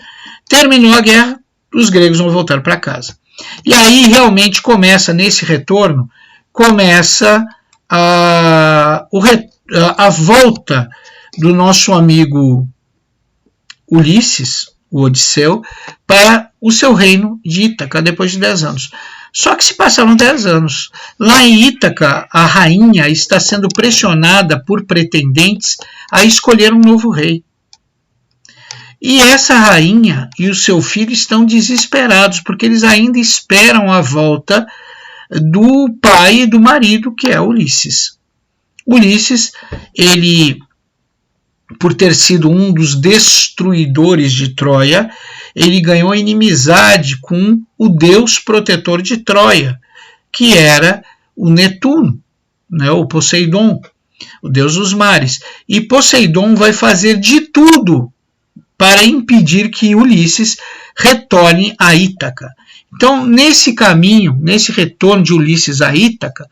Terminou a guerra, os gregos vão voltar para casa. E aí realmente começa, nesse retorno, começa a volta do nosso amigo Ulisses, o Odisseu, para o seu reino de Ítaca, depois de 10 anos. Só que se passaram 10 anos. Lá em Ítaca, a rainha está sendo pressionada por pretendentes a escolher um novo rei. E essa rainha e o seu filho estão desesperados, porque eles ainda esperam a volta do pai e do marido, que é Ulisses. Ulisses, ele, por ter sido um dos destruidores de Troia, ele ganhou inimizade com o deus protetor de Troia, que era o Netuno, né, o Poseidon, o deus dos mares. E Poseidon vai fazer de tudo para impedir que Ulisses retorne a Ítaca. Então, nesse caminho, nesse retorno de Ulisses a Ítaca,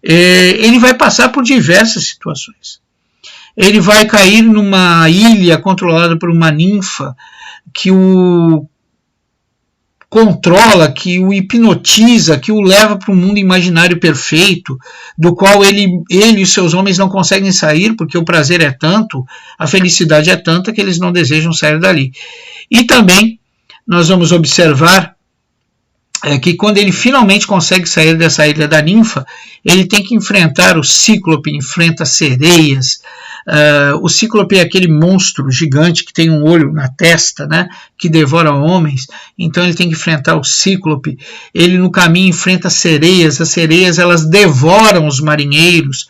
ele vai passar por diversas situações. Ele vai cair numa ilha controlada por uma ninfa que o controla, que o hipnotiza, que o leva para um mundo imaginário perfeito, do qual ele e seus homens não conseguem sair, porque o prazer é tanto, a felicidade é tanta que eles não desejam sair dali. E também nós vamos observar que quando ele finalmente consegue sair dessa ilha da ninfa, ele tem que enfrentar o Cíclope, enfrenta sereias. O Cíclope é aquele monstro gigante que tem um olho na testa, né, que devora homens. Então ele tem que enfrentar o Cíclope. Ele no caminho enfrenta sereias. As sereias, elas devoram os marinheiros.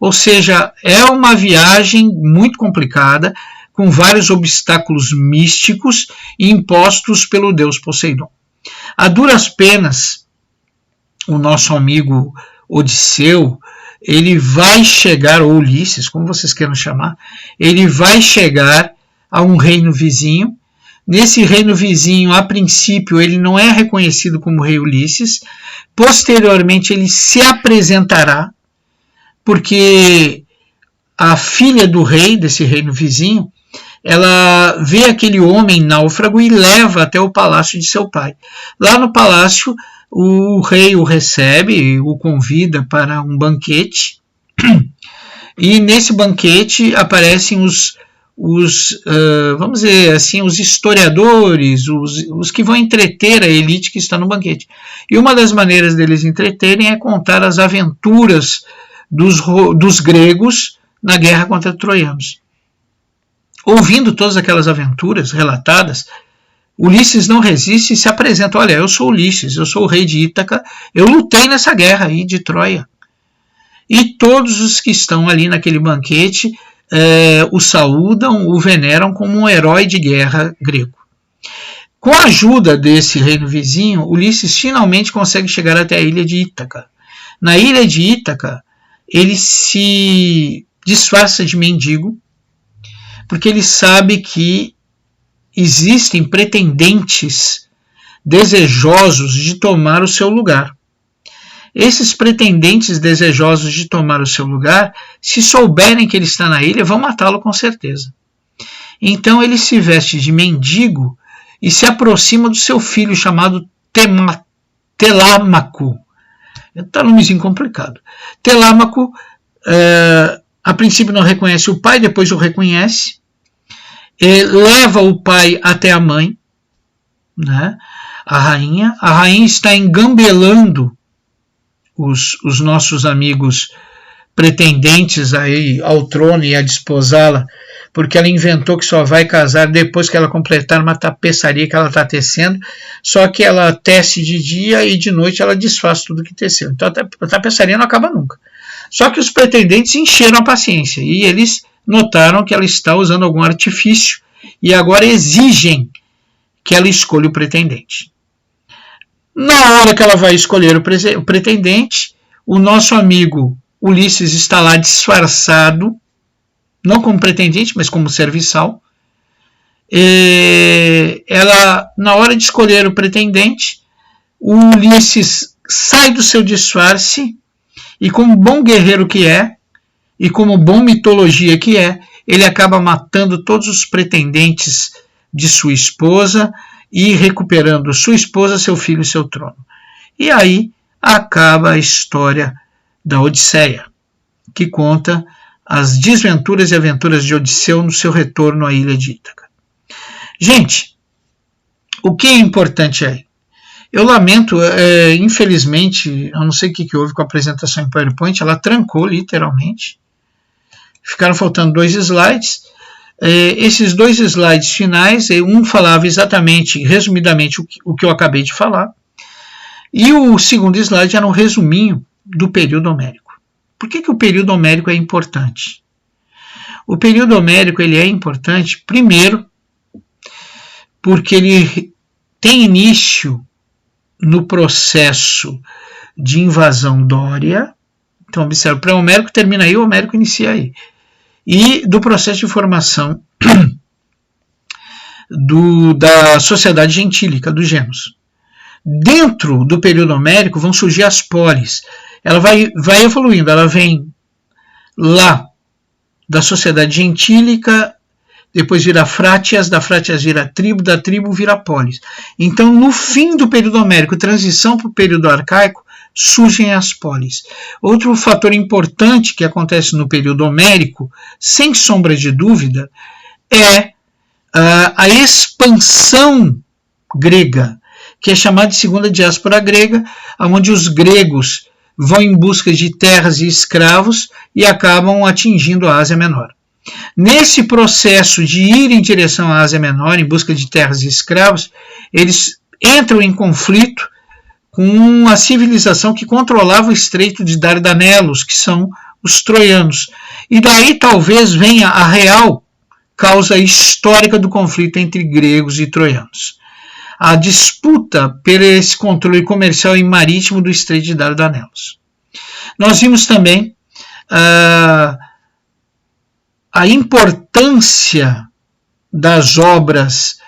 Ou seja, é uma viagem muito complicada, com vários obstáculos místicos impostos pelo deus Poseidon. A duras penas, o nosso amigo Odisseu, ele vai chegar, ou Ulisses, como vocês queiram chamar, ele vai chegar a um reino vizinho. Nesse reino vizinho, a princípio, ele não é reconhecido como rei Ulisses. Posteriormente, ele se apresentará, porque a filha do rei, desse reino vizinho, ela vê aquele homem náufrago e leva até o palácio de seu pai. Lá no palácio, o rei o recebe, o convida para um banquete, e nesse banquete aparecem vamos dizer assim, os historiadores, os que vão entreter a elite que está no banquete. E uma das maneiras deles entreterem é contar as aventuras dos gregos na guerra contra os troianos. Ouvindo todas aquelas aventuras relatadas, Ulisses não resiste e se apresenta. Olha, eu sou Ulisses, eu sou o rei de Ítaca, eu lutei nessa guerra aí de Troia. E todos os que estão ali naquele banquete o saúdam, o veneram como um herói de guerra grego. Com a ajuda desse reino vizinho, Ulisses finalmente consegue chegar até a ilha de Ítaca. Na ilha de Ítaca, ele se disfarça de mendigo, porque ele sabe que existem pretendentes desejosos de tomar o seu lugar. Esses pretendentes desejosos de tomar o seu lugar, se souberem que ele está na ilha, vão matá-lo com certeza. Então ele se veste de mendigo e se aproxima do seu filho chamado Telâmaco. Está um nomezinho complicado. Telâmaco, a princípio não reconhece o pai, depois o reconhece, leva o pai até a mãe, né, a rainha está engambelando os nossos amigos pretendentes aí ao trono e a desposá-la, porque ela inventou que só vai casar depois que ela completar uma tapeçaria que ela está tecendo, só que ela tece de dia e de noite ela desfaz tudo que teceu. Então a tapeçaria não acaba nunca. Só que os pretendentes encheram a paciência e eles notaram que ela está usando algum artifício e agora exigem que ela escolha o pretendente. Na hora que ela vai escolher o pretendente, o nosso amigo Ulisses está lá disfarçado, não como pretendente, mas como serviçal. Ela, na hora de escolher o pretendente, o Ulisses sai do seu disfarce e, como bom guerreiro que é, e como bom mitologia que é, ele acaba matando todos os pretendentes de sua esposa e recuperando sua esposa, seu filho e seu trono. E aí acaba a história da Odisseia, que conta as desventuras e aventuras de Odisseu no seu retorno à ilha de Ítaca. Gente, o que é importante aí? Eu lamento, infelizmente, eu não sei o que houve com a apresentação em PowerPoint, ela trancou literalmente. Ficaram faltando 2 slides. Esses 2 slides finais, um falava exatamente, resumidamente, o que eu acabei de falar, e o segundo slide era um resuminho do período homérico. Por que o período homérico é importante? O período homérico ele é importante, primeiro, porque ele tem início no processo de invasão dória. Então, observe, o pré-homérico termina aí, o homérico inicia aí. E do processo de formação da sociedade gentílica, dos Gêmeos. Dentro do período homérico vão surgir as polis. Ela vai evoluindo, ela vem lá da sociedade gentílica, depois vira frátias, da frátias vira tribo, da tribo vira polis. Então, no fim do período homérico, transição para o período arcaico, surgem as polis. Outro fator importante que acontece no período homérico, sem sombra de dúvida, é a expansão grega, que é chamada de segunda diáspora grega, onde os gregos vão em busca de terras e escravos e acabam atingindo a Ásia Menor. Nesse processo de ir em direção à Ásia Menor, em busca de terras e escravos, eles entram em conflito com a civilização que controlava o estreito de Dardanelos, que são os troianos. E daí talvez venha a real causa histórica do conflito entre gregos e troianos. A disputa por esse controle comercial e marítimo do estreito de Dardanelos. Nós vimos também a importância das obras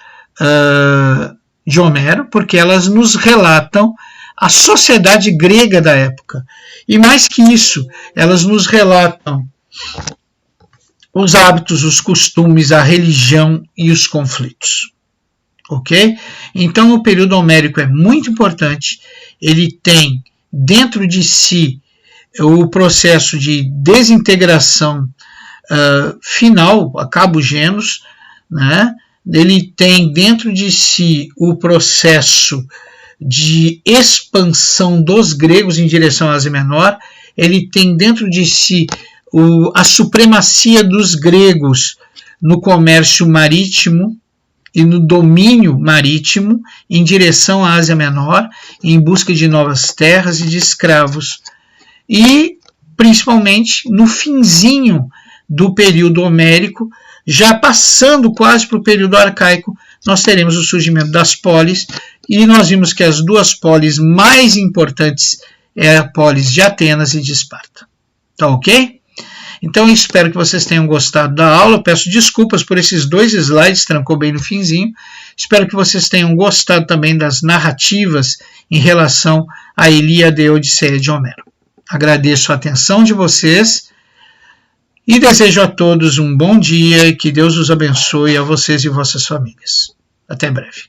de Homero, porque elas nos relatam a sociedade grega da época. E mais que isso, elas nos relatam os hábitos, os costumes, a religião e os conflitos. Ok? Então o período homérico é muito importante, ele tem dentro de si o processo de desintegração final, acaba o Gêmeos, né? Ele tem dentro de si o processo de expansão dos gregos em direção à Ásia Menor, ele tem dentro de si a supremacia dos gregos no comércio marítimo e no domínio marítimo em direção à Ásia Menor, em busca de novas terras e de escravos. E, principalmente, no finzinho do período homérico, já passando quase para o período arcaico, nós teremos o surgimento das polis, e nós vimos que as 2 polis mais importantes é a polis de Atenas e de Esparta. Tá ok? Então eu espero que vocês tenham gostado da aula. Eu peço desculpas por esses 2 slides, trancou bem no finzinho. Espero que vocês tenham gostado também das narrativas em relação à Ilíada e Odisseia de Homero. Agradeço a atenção de vocês e desejo a todos um bom dia e que Deus os abençoe, a vocês e vossas famílias. Até breve.